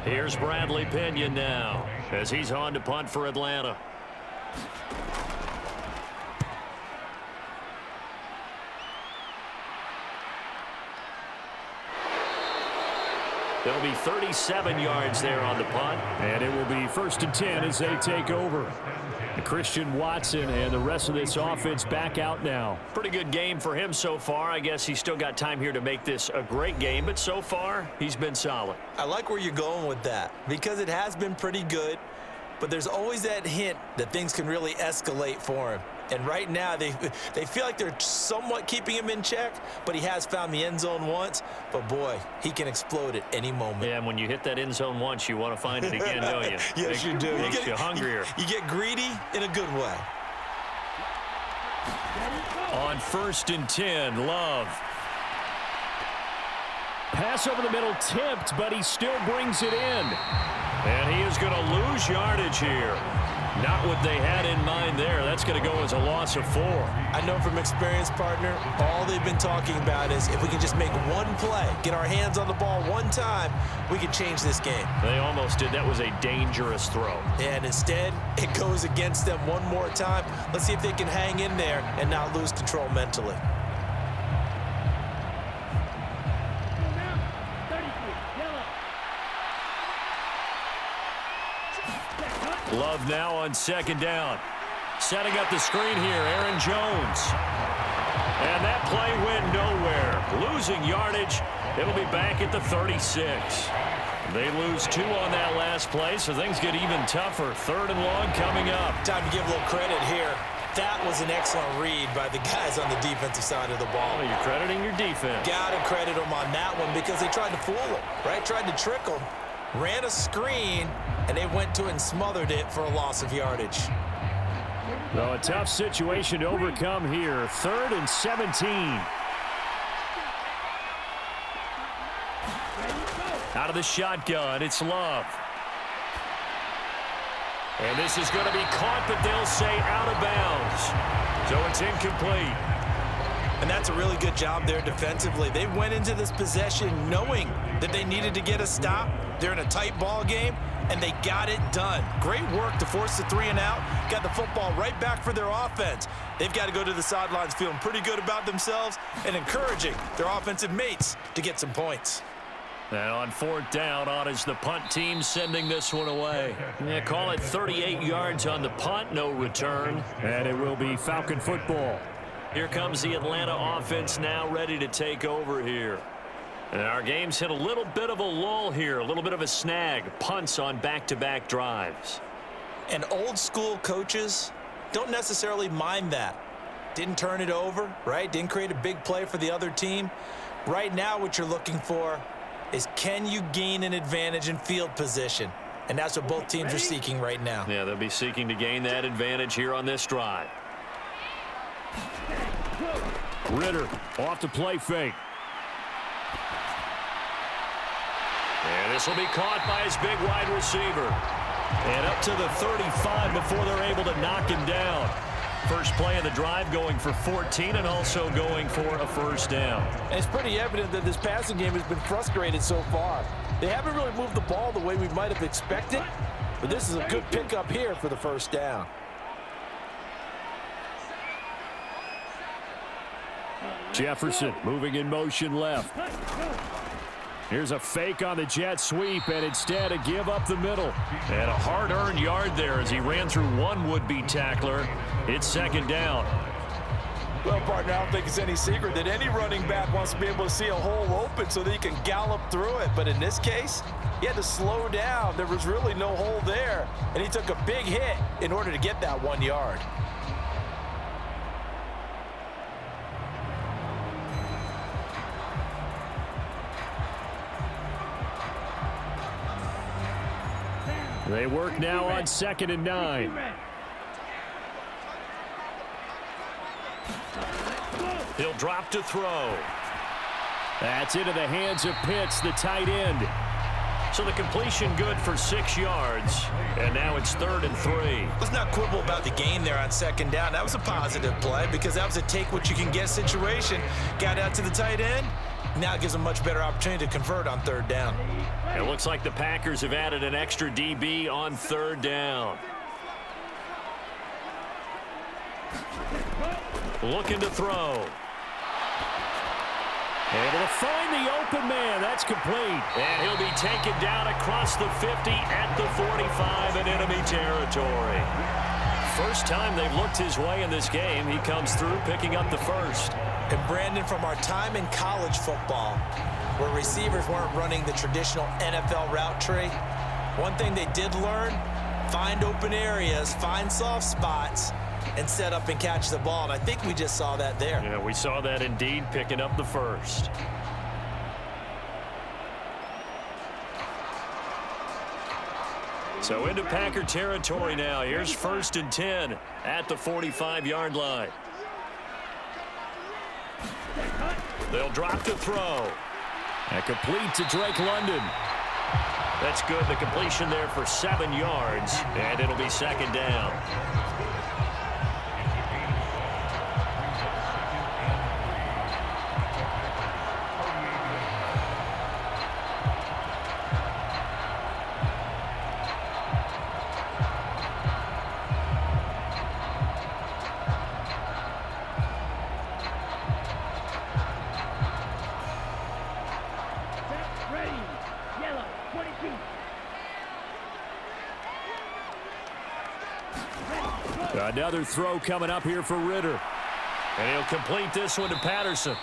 B: Here's Bradley Pinion now as he's on to punt for Atlanta. There'll be 37 yards there on the punt.
D: And it will be 1st and 10 as they take over. Christian Watson and the rest of this offense back out now.
B: Pretty good game for him so far. I guess he's still got time here to make this a great game, but so far he's been solid.
C: I like where you're going with that because it has been pretty good, but there's always that hint that things can really escalate for him. And right now, they feel like they're somewhat keeping him in check, but he has found the end zone once. But, boy, he can explode at any moment.
B: Yeah, and when you hit that end zone once, you want to find it again, don't you?
C: Yes, you do.
B: Makes you hungrier.
C: You get greedy in a good way.
B: On 1st and 10, Love.
D: Pass over the middle tipped, but he still brings it in.
B: And he is going to lose yardage here. Not what they had in mind there. That's going to go as a loss of 4.
C: I know from experience, partner, all they've been talking about is if we can just make one play, get our hands on the ball one time, we can change this game.
B: They almost did. That was a dangerous throw.
C: And instead, it goes against them one more time. Let's see if they can hang in there and not lose control mentally.
B: Love now on 2nd down. Setting up the screen here, Aaron Jones. And that play went nowhere. Losing yardage. It'll be back at the 36. They lose 2 on that last play, so things get even tougher. 3rd and long coming up.
C: Time to give a little credit here. That was an excellent read by the guys on the defensive side of the ball.
B: Well, you're crediting your defense.
C: Got to credit them on that one because they tried to fool him, right? Tried to trick him. Ran a screen, and they went to it and smothered it for a loss of yardage.
D: Well, a tough situation to overcome here. 3rd and 17.
B: Out of the shotgun, it's Love. And this is going to be caught, but they'll say out of bounds. So it's incomplete.
C: And that's a really good job there defensively. They went into this possession knowing that they needed to get a stop. They're in a tight ball game, and they got it done. Great work to force the 3 and out. Got the football right back for their offense. They've got to go to the sidelines feeling pretty good about themselves and encouraging their offensive mates to get some points.
B: And on 4th down, on is the punt team sending this one away. Yeah, call it 38 yards on the punt, no return.
D: And it will be Falcon football.
B: Here comes the Atlanta offense now ready to take over here. And our game's hit a little bit of a lull here, a little bit of a snag. Punts on back-to-back drives.
C: And old school coaches don't necessarily mind that. Didn't turn it over, right? Didn't create a big play for the other team. Right now what you're looking for is can you gain an advantage in field position? And that's what both teams are seeking right now.
B: Yeah, they'll be seeking to gain that advantage here on this drive.
D: Ritter off the play fake.
B: And this will be caught by his big wide receiver. And up to the 35 before they're able to knock him down. First play of the drive going for 14 and also going for a 1st down.
C: And it's pretty evident that this passing game has been frustrated so far. They haven't really moved the ball the way we might have expected, but this is a good pickup here for the 1st down.
D: Jefferson moving in motion left. Here's a fake on the jet sweep, and instead a give up the middle.
B: And a hard-earned yard there as he ran through one would-be tackler. It's 2nd down.
C: Well, partner, I don't think it's any secret that any running back wants to be able to see a hole open so that he can gallop through it. But in this case, he had to slow down. There was really no hole there, and he took a big hit in order to get that 1 yard.
D: They work now on 2nd and 9.
B: He'll drop to throw.
D: That's into the hands of Pitts, the tight end.
B: So the completion good for 6 yards, and now it's 3rd and 3.
C: Let's not quibble about the gain there on 2nd down. That was a positive play because that was a take-what-you-can-get situation. Got out to the tight end. Now it gives them a much better opportunity to convert on 3rd down.
B: It looks like the Packers have added an extra DB on 3rd down. Looking to throw.
D: Able to find the open man. That's complete.
B: And he'll be taken down across the 50 at the 45 in enemy territory. First time they've looked his way in this game. He comes through picking up the first.
C: And Brandon, from our time in college football, where receivers weren't running the traditional NFL route tree, one thing they did learn, find open areas, find soft spots, and set up and catch the ball. And I think we just saw that there.
B: Yeah, we saw that indeed, picking up the first. So into Packer territory now. Here's 1st and 10 at the 45-yard line. They'll drop to throw.
D: And complete to Drake London.
B: That's good. The completion there for 7 yards, and it'll be 2nd down.
D: Another throw coming up here for Ritter.
B: And he'll complete this one to Patterson.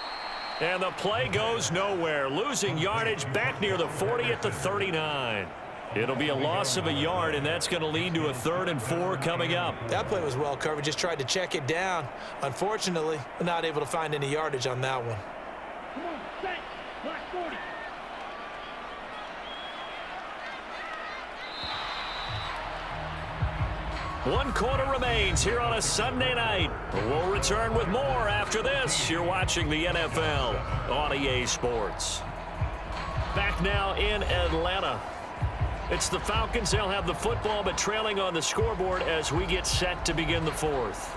B: And the play goes nowhere. Losing yardage back near the 40 at the 39. It'll be a loss of a yard, and that's going to lead to a 3rd and 4 coming up.
C: That play was well covered. Just tried to check it down. Unfortunately, not able to find any yardage on that one.
F: Come on, set. Block 40.
B: One quarter remains here on a Sunday night. We'll return with more after this. You're watching the NFL on EA Sports. Back now in Atlanta. It's the Falcons. They'll have the football, but trailing on the scoreboard as we get set to begin the 4th.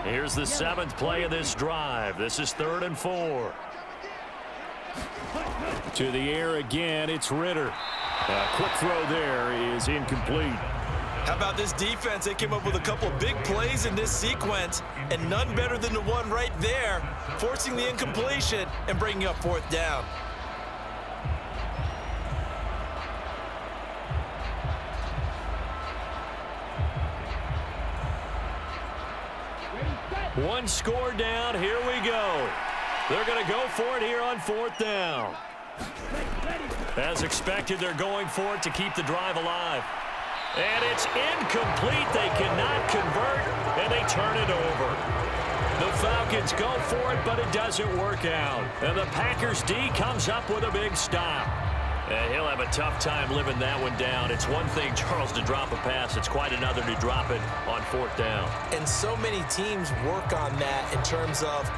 B: Here's the 7th play of this drive. This is 3rd and 4.
D: To the air again, it's Ritter. A quick throw there is incomplete.
C: How about this defense? They came up with a couple of big plays in this sequence, and none better than the one right there, forcing the incompletion and bringing up 4th down.
B: One score down. Here we go. They're going to go for it here on 4th down. As expected, they're going for it to keep the drive alive. And it's incomplete. They cannot convert, and they turn it over. The Falcons go for it, but it doesn't work out. And the Packers D comes up with a big stop. And he'll have a tough time living that one down. It's one thing, Charles, to drop a pass. It's quite another to drop it on 4th down.
C: And so many teams work on that in terms of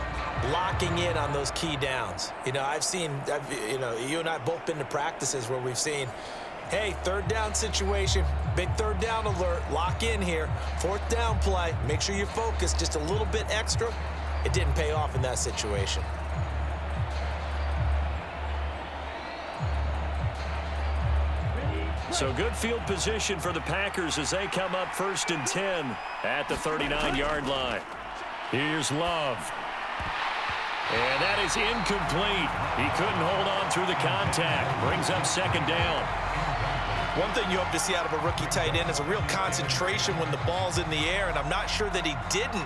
C: locking in on those key downs. You know, you and I both been to practices where we've seen, hey, 3rd down situation, big 3rd down alert, lock in here, 4th down play, make sure you focus just a little bit extra. It didn't pay off in that situation.
B: So good field position for the Packers as they come up 1st and 10 at the 39-yard line.
D: Here's Love.
B: And that is incomplete. He couldn't hold on through the contact. Brings up 2nd down.
C: One thing you hope to see out of a rookie tight end is a real concentration when the ball's in the air, and I'm not sure that he didn't,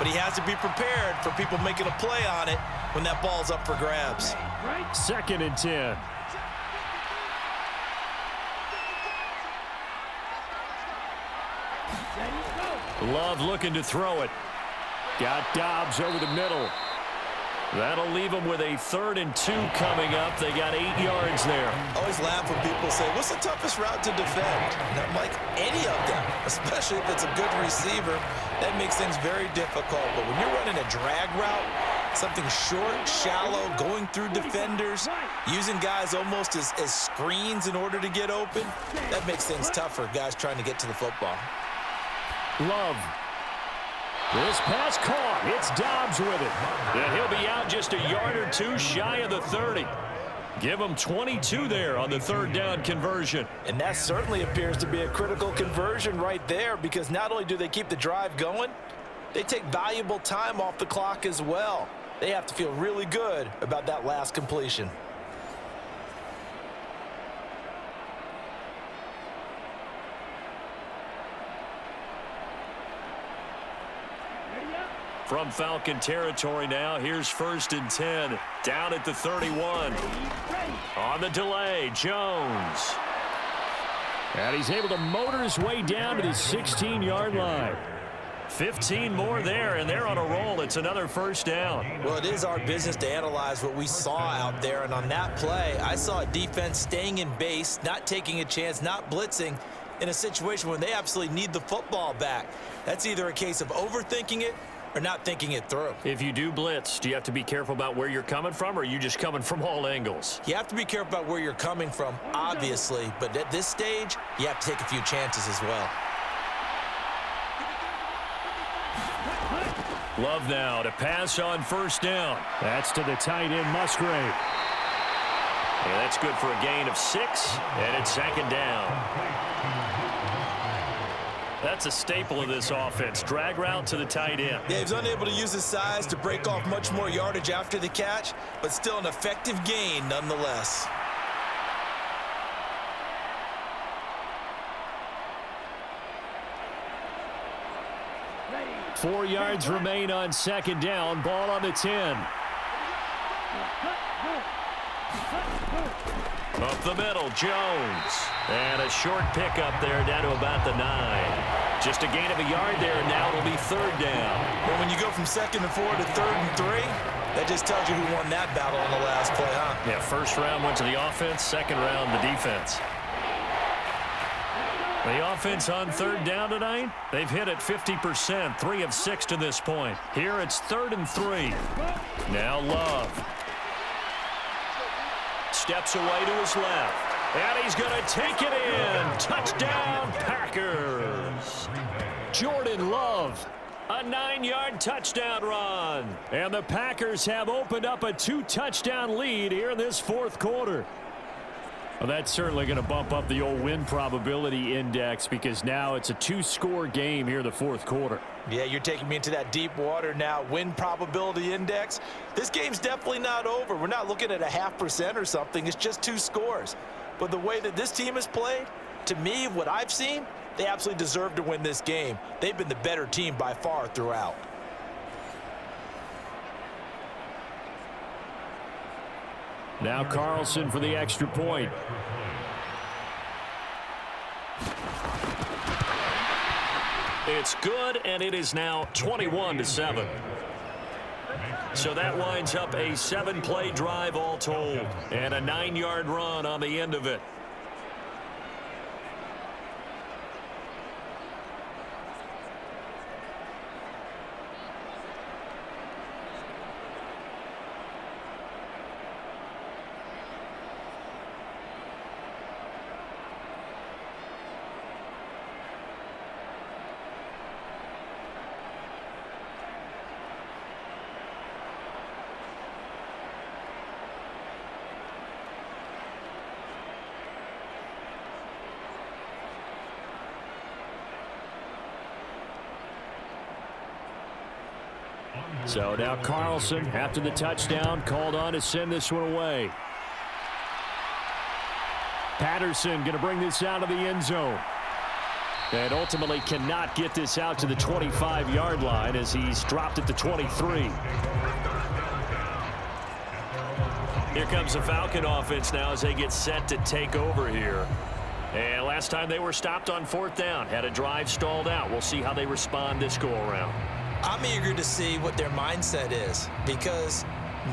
C: but he has to be prepared for people making a play on it when that ball's up for grabs.
D: 2nd and 10.
B: Love looking to throw it.
D: Got Dobbs over the middle.
B: That'll leave them with a 3rd and 2 coming up. They got 8 yards there.
C: Always laugh when people say, what's the toughest route to defend? And I'm like, any of them, especially if it's a good receiver. That makes things very difficult. But when you're running a drag route, something short, shallow, going through defenders, using guys almost as screens in order to get open, that makes things tough for guys trying to get to the football.
D: Love. This pass caught. It's Dobbs with it.
B: And he'll be out just a yard or 2 shy of the 30. Give him 22 there on the 3rd down conversion.
C: And that certainly appears to be a critical conversion right there, because not only do they keep the drive going, they take valuable time off the clock as well. They have to feel really good about that last completion.
B: From Falcon territory now, here's 1st and 10. Down at the 31. On the delay, Jones.
D: And he's able to motor his way down to the 16-yard line.
B: 15 more there, and they're on a roll. It's another 1st down.
C: Well, it is our business to analyze what we saw out there, and on that play, I saw a defense staying in base, not taking a chance, not blitzing in a situation where they absolutely need the football back. That's either a case of overthinking it or not thinking it through.
B: If you do blitz, do you have to be careful about where you're coming from, or are you just coming from all angles?
C: You have to be careful about where you're coming from, obviously, but at this stage, you have to take a few chances as well.
B: Love now to pass on 1st down.
D: That's to the tight end, Musgrave.
B: Yeah, that's good for a gain of 6, and it's 2nd down. That's a staple of this offense. Drag route to the tight end.
C: Yeah, he's unable to use his size to break off much more yardage after the catch, but still an effective gain nonetheless.
F: Ready.
D: 4 yards remain on 2nd down. Ball on the 10.
B: Up the middle, Jones. And a short pickup there down to about the 9. Just a gain of a yard there, and now it'll be 3rd down.
C: Well, when you go from 2nd and 4 to 3rd and 3, that just tells you who won that battle on the last play, huh?
B: Yeah, 1st round went to the offense, 2nd round the defense. The offense on 3rd down tonight, they've hit it 50%, 3 of 6 to this point. Here it's 3rd and 3. Now Love. Steps away to his left. And he's going to take it in. Touchdown, Packers.
D: Jordan Love.
B: A 9-yard touchdown run.
D: And the Packers have opened up a 2-touchdown lead here in this 4th quarter. Well, that's certainly going to bump up the old win probability index, because now it's a 2-score game here in the 4th quarter.
C: Yeah, you're taking me into that deep water now. Win probability index. This game's definitely not over. We're not looking at a 0.5% or something. It's just 2 scores. But the way that this team has played, to me, what I've seen, they absolutely deserve to win this game. They've been the better team by far throughout.
D: Now Carlson for the extra point.
B: It's good, and it is now 21-7. So that winds up a 7-play drive all told, and a 9-yard run on the end of it.
D: So now Carlson, after the touchdown, called on to send this one away. Patterson going to bring this out of the end zone. And ultimately cannot get this out to the 25-yard line as he's dropped at the 23.
B: Here comes the Falcon offense now as they get set to take over here. And last time they were stopped on 4th down, had a drive stalled out. We'll see how they respond this go-around.
C: I'm eager to see what their mindset is, because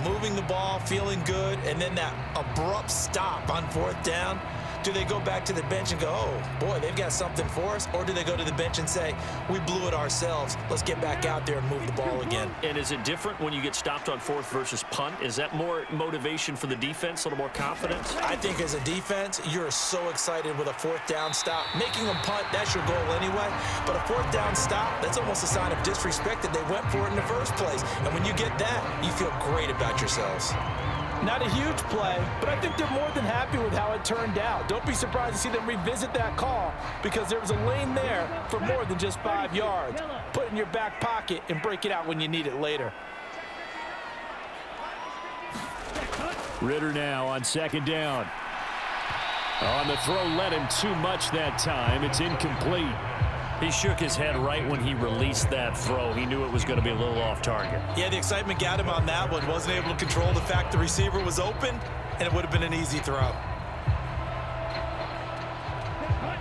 C: moving the ball, feeling good, and then that abrupt stop on 4th down. Do they go back to the bench and go, oh, boy, they've got something for us? Or do they go to the bench and say, we blew it ourselves. Let's get back out there and move the ball again.
B: And is it different when you get stopped on 4th versus punt? Is that more motivation for the defense, a little more confidence?
C: I think as a defense, you're so excited with a 4th down stop. Making them punt, that's your goal anyway. But a 4th down stop, that's almost a sign of disrespect that they went for it in the first place. And when you get that, you feel great about yourselves.
G: Not a huge play, but I think they're more than happy with how it turned out. Don't be surprised to see them revisit that call because there was a lane there for more than just 5 yards. Put it in your back pocket and break it out when you need it later.
D: Ritter now on 2nd down. On the throw, led him too much that time. It's incomplete.
B: He shook his head right when he released that throw. He knew it was going to be a little off target.
C: Yeah, the excitement got him on that one. Wasn't able to control the fact the receiver was open, and it would have been an easy throw.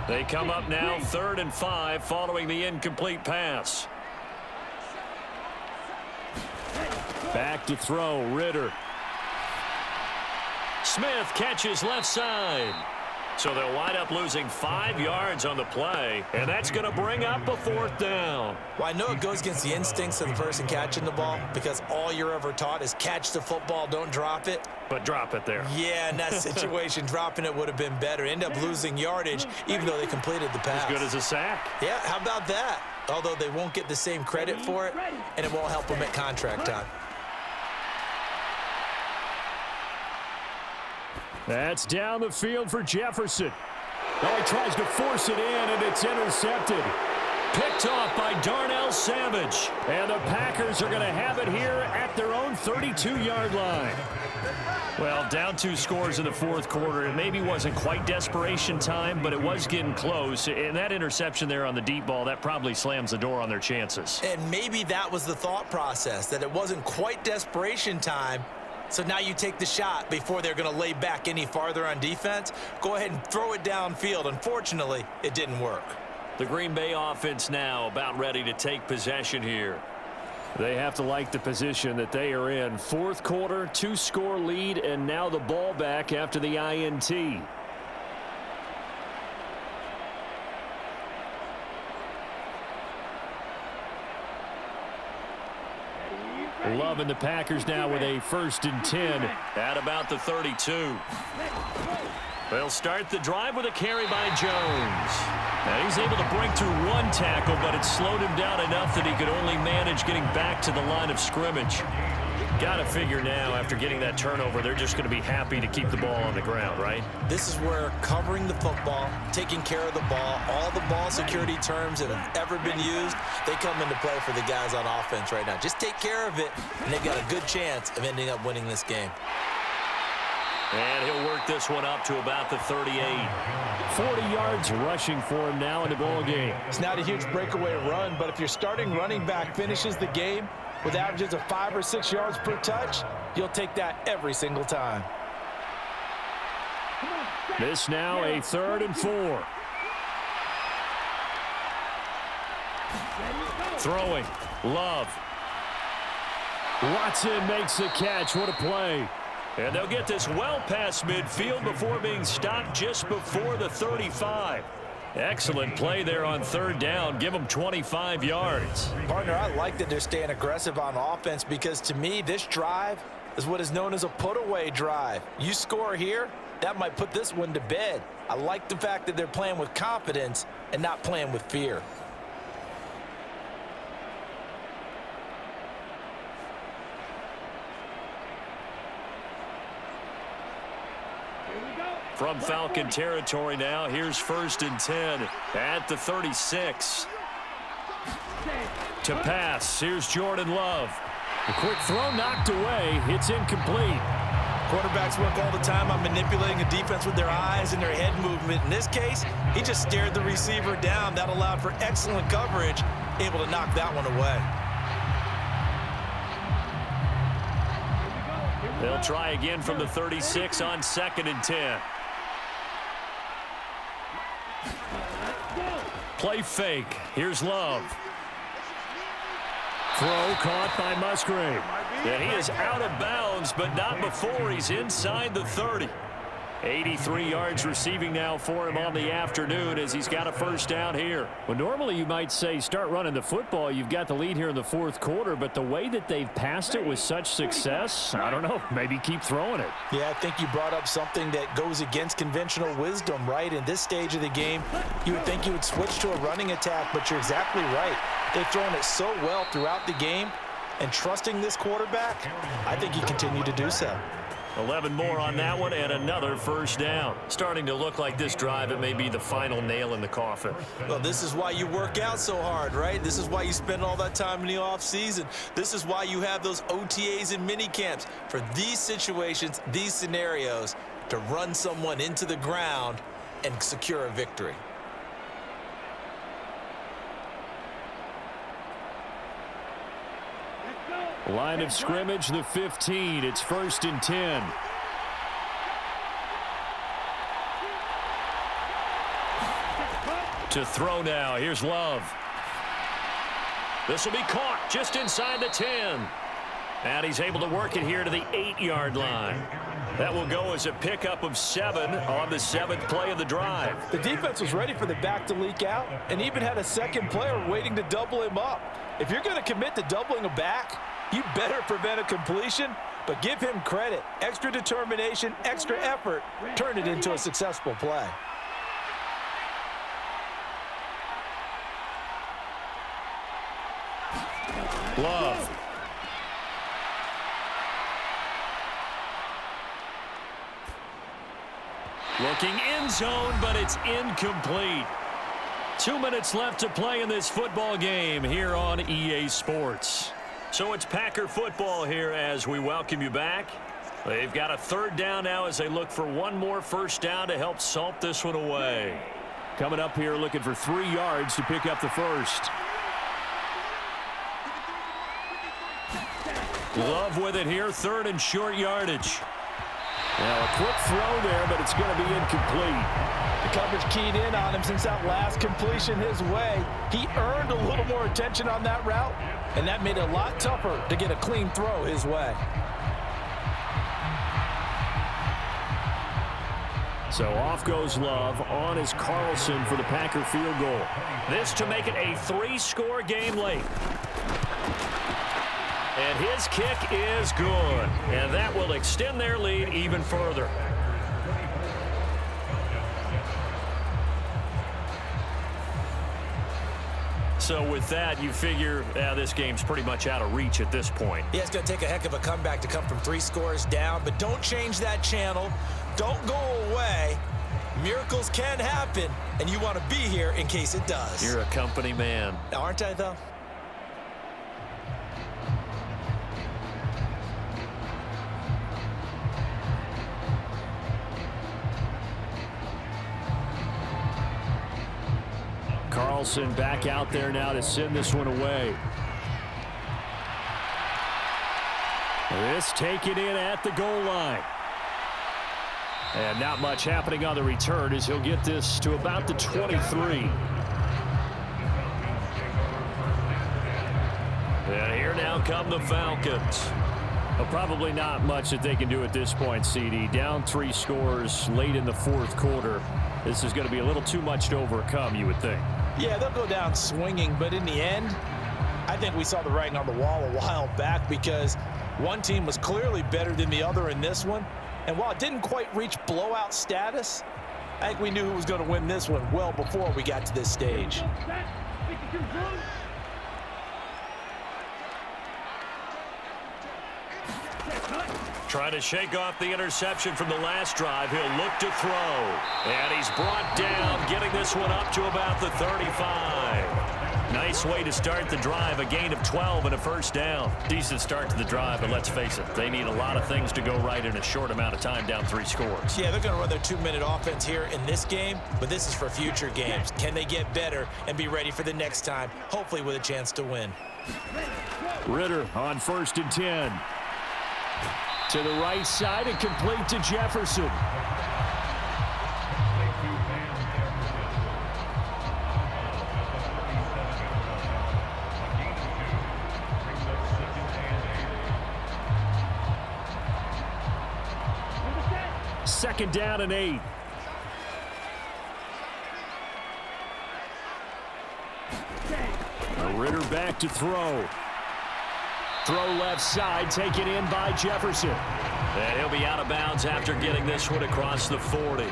B: They come up now 3rd and 5 following the incomplete pass.
D: Back to throw, Ritter.
B: Smith catches left side. So they'll wind up losing 5 yards on the play, and that's going to bring up a 4th down.
C: Well, I know it goes against the instincts of the person catching the ball because all you're ever taught is catch the football, don't drop it.
B: But drop it there.
C: Yeah, in that situation, dropping it would have been better. End up losing yardage, even though they completed the pass.
B: As good as a sack.
C: Yeah, how about that? Although they won't get the same credit for it, and it won't help them at contract time.
D: That's down the field for Jefferson. Oh, he tries to force it in, and it's intercepted. Picked off by Darnell Savage. And the Packers are going to have it here at their own 32-yard line.
B: Well, down 2 scores in the 4th quarter. It maybe wasn't quite desperation time, but it was getting close. And that interception there on the deep ball, that probably slams the door on their chances.
C: And maybe that was the thought process, that it wasn't quite desperation time. So now you take the shot before they're going to lay back any farther on defense. Go ahead and throw it downfield. Unfortunately, it didn't work.
B: The Green Bay offense now about ready to take possession here.
D: They have to like the position that they are in. 4th quarter, 2-score lead, and now the ball back after the INT. Love and the Packers now with a 1st and 10.
B: At about the 32. They'll start the drive with a carry by Jones. Now he's able to break through 1 tackle, but it slowed him down enough that he could only manage getting back to the line of scrimmage. Got to figure now, after getting that turnover, they're just going to be happy to keep the ball on the ground, right?
C: This is where covering the football, taking care of the ball, all the ball security terms that have ever been used, they come into play for the guys on offense right now. Just take care of it, and they've got a good chance of ending up winning this game.
B: And he'll work this one up to about the 38.
D: 40 yards rushing for him now in the ball game.
G: It's not a huge breakaway run, but if your starting running back finishes the game with averages of 5 or 6 yards per touch, you'll take that every single time.
D: This now a 3rd and 4. Throwing. Love. Watson makes the catch. What a play.
B: And they'll get this well past midfield before being stopped just before the 35. Excellent play there on 3rd down. Give them 25 yards.
C: Partner, I like that they're staying aggressive on offense because to me, this drive is what is known as a put-away drive. You score here, that might put this one to bed. I like the fact that they're playing with confidence and not playing with fear.
B: From Falcon territory now, here's 1st and 10 at the 36. To pass, here's Jordan Love.
D: A quick throw knocked away. It's incomplete.
C: Quarterbacks work all the time on manipulating a defense with their eyes and their head movement. In this case, he just stared the receiver down. That allowed for excellent coverage, able to knock that one away.
B: They'll try again from the 36 on 2nd and 10. Play fake. Here's Love.
D: Throw caught by Musgrave.
B: And he is out of bounds, but not before he's inside the 30. 83 yards receiving now for him on the afternoon as he's got a first down here.
D: Well, normally you might say start running the football. You've got the lead here in the fourth quarter, but the way that they've passed it with such success, I don't know, maybe keep throwing it.
G: Yeah, I think you brought up something that goes against conventional wisdom, right? In this stage of the game, you would think you would switch to a running attack, but you're exactly right. They've thrown it so well throughout the game, and trusting this quarterback, I think he continued to do so.
B: 11 more on that one and another first down. Starting to look like this drive, it may be the final nail in the coffin.
C: Well, this is why you work out so hard, right? This is why you spend all that time in the offseason. This is why you have those OTAs and mini camps for these situations, these scenarios, to run someone into the ground and secure a victory.
D: Line of scrimmage, the 15. It's 1st and 10.
B: To throw now. Here's Love. This will be caught just inside the 10. And he's able to work it here to the 8-yard line. That will go as a pickup of 7 on the 7th play of the drive.
G: The defense was ready for the back to leak out and even had a second player waiting to double him up. If you're going to commit to doubling a back, you better prevent a completion, but give him credit. Extra determination, extra effort, turn it into a successful play.
B: Love. Looking end zone, but it's incomplete. 2 minutes left to play in this football game here on EA Sports. So it's Packer football here as we welcome you back. They've got a third down now as they look for one more first down to help salt this one away.
D: Coming up here looking for 3 yards to pick up the first.
B: Love with it here, 3rd and short yardage.
D: Now a quick throw there, but it's going to be incomplete.
G: The coverage keyed in on him since that last completion his way. He earned a little more attention on that route, and that made it a lot tougher to get a clean throw his way.
D: So off goes Love. On is Carlson for the Packer field goal.
B: This to make it a 3-score game late. And his kick is good. And that will extend their lead even further. So with that, you figure this game's pretty much out of reach at this point.
C: Yeah, it's going to take a heck of a comeback to come from 3 scores down, but don't change that channel. Don't go away. Miracles can happen, and you want to be here in case it does.
B: You're a company man.
C: Aren't I, though?
D: Carlson back out there now to send this one away. This taken in at the goal line. And not much happening on the return as he'll get this to about the 23.
B: And here now come the Falcons.
D: Well, probably not much that they can do at this point, CD. Down 3 scores late in the fourth quarter. This is going to be a little too much to overcome, you would think.
G: Yeah, they'll go down swinging, but in the end, I think we saw the writing on the wall a while back because one team was clearly better than the other in this one. And while it didn't quite reach blowout status, I think we knew who was going to win this one well before we got to this stage.
B: Trying to shake off the interception from the last drive. He'll look to throw. And he's brought down, getting this one up to about the 35. Nice way to start the drive. A gain of 12 and a first down. Decent start to the drive, but let's face it, they need a lot of things to go right in a short amount of time, down 3 scores.
C: Yeah, they're going to run their 2-minute offense here in this game, but this is for future games. Can they get better and be ready for the next time, hopefully with a chance to win?
D: Ritter on 1st and 10. To the right side and complete to Jefferson. 2nd down and 8. Ritter back to throw. Throw left side, taken in by Jefferson. And he'll be out of bounds after getting this one across the 40.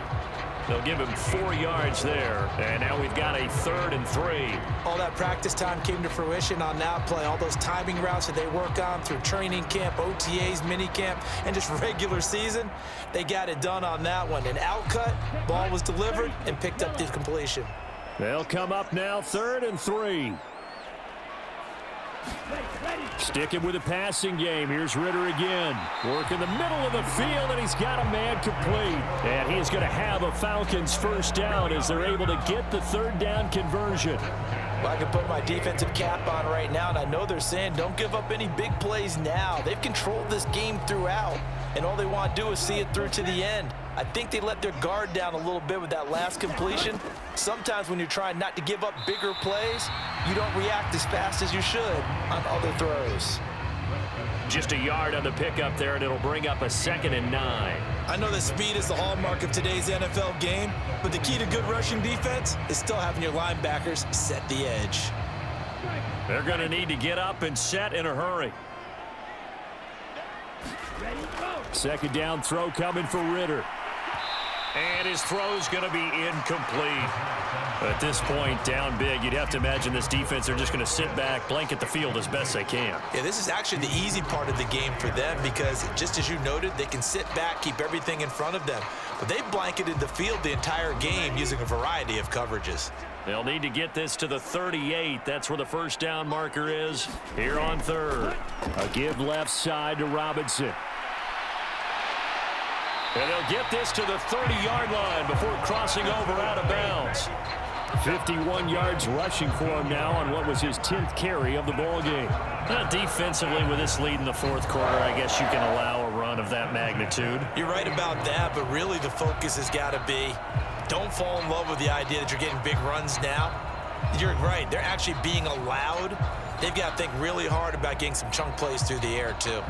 D: They'll give him 4 yards there. And now we've got a 3rd and 3.
G: All that practice time came to fruition on that play. All those timing routes that they work on through training camp, OTAs, mini camp, and just regular season, they got it done on that one. An outcut, ball was delivered, and picked up the completion.
D: They'll come up now 3rd and 3. Sticking with the passing game. Here's Ritter again. Working the middle of the field, and he's got a man complete. And he is going to have a Falcons 1st down as they're able to get the 3rd down conversion.
G: Well, I can put my defensive cap on right now, and I know they're saying don't give up any big plays now. They've controlled this game throughout, and all they want to do is see it through to the end. I think they let their guard down a little bit with that last completion. Sometimes when you're trying not to give up bigger plays, you don't react as fast as you should on other throws.
D: Just a yard on the pickup there, and it'll bring up a 2nd and 9.
G: I know that speed is the hallmark of today's NFL game, but the key to good rushing defense is still having your linebackers set the edge.
D: They're going to need to get up and set in a hurry. 2nd down throw coming for Ritter. And his throw's going to be incomplete. At this point, down big, you'd have to imagine this defense, they're just going to sit back, blanket the field as best they can.
G: Yeah, this is actually the easy part of the game for them because, just as you noted, they can sit back, keep everything in front of them. But they've blanketed the field the entire game using a variety of coverages.
D: They'll need to get this to the 38. That's where the 1st down marker is here on 3rd. A give left side to Robinson. And they'll get this to the 30-yard line before crossing over out of bounds. 51 yards rushing for him now on what was his 10th carry of the ball game. Defensively, with this lead in the 4th quarter, I guess you can allow a run of that magnitude.
G: You're right about that, but really the focus has got to be don't fall in love with the idea that you're getting big runs now. You're right. They're actually being allowed. They've got to think really hard about getting some chunk plays through the air, too.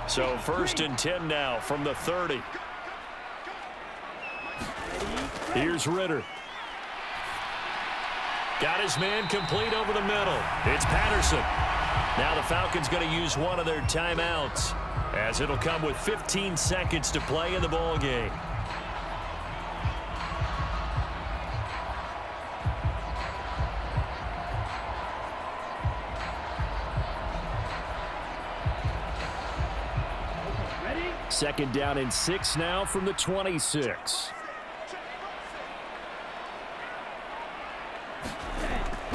D: So 1st and 10 now from the 30. Here's Ritter. Got his man complete over the middle. It's Patterson. Now the Falcons going to use one of their timeouts, as it'll come with 15 seconds to play in the ball game. Second down and 6 now from the 26.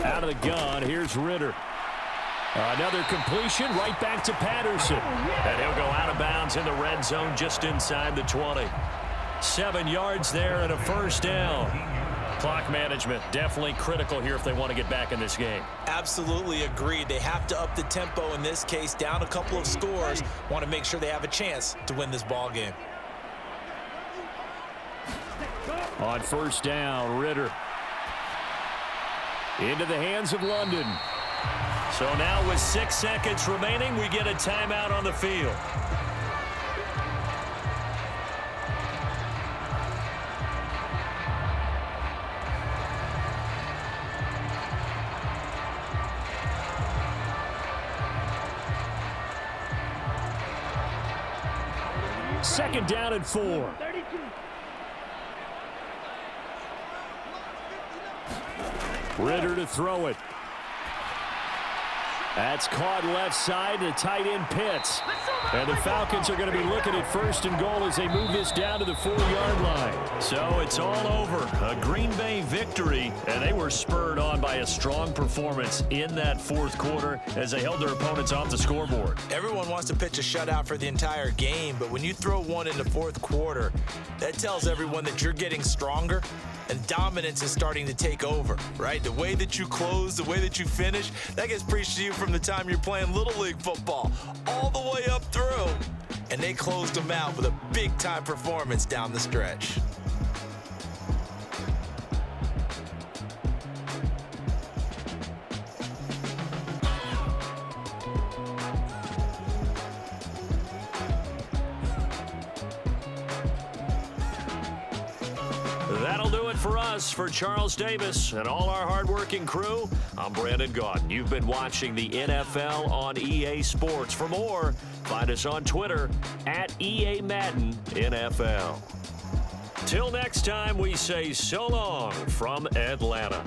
D: Out of the gun, here's Ritter. Another completion right back to Patterson. And he'll go out of bounds in the red zone just inside the 20. 7 yards there and a 1st down. Clock management definitely critical here if they want to get back in this game.
G: Absolutely agreed. They have to up the tempo in this case, down a couple of scores. Want to make sure they have a chance to win this ball game.
D: On 1st down, Ritter. Into the hands of London. So now with 6 seconds remaining, we get a timeout on the field. Second down and 4. Ritter to throw it. That's caught left side. The tight end Pitts. And the Falcons are going to be looking at 1st and goal as they move this down to the 4-yard line. So it's all over. A Green Bay victory, and they were spurred on by a strong performance in that 4th quarter as they held their opponents off the scoreboard.
G: Everyone wants to pitch a shutout for the entire game, but when you throw one in the 4th quarter, that tells everyone that you're getting stronger and dominance is starting to take over, right? The way that you close, the way that you finish, that gets preached to you from the time you're playing Little League football all the way up through. And they closed them out with a big-time performance down the stretch.
D: That'll do it for us. For Charles Davis and all our hardworking crew, I'm Brandon Gaudin. You've been watching the NFL on EA Sports. For more, find us on Twitter at EA Madden NFL. Till next time, we say so long from Atlanta.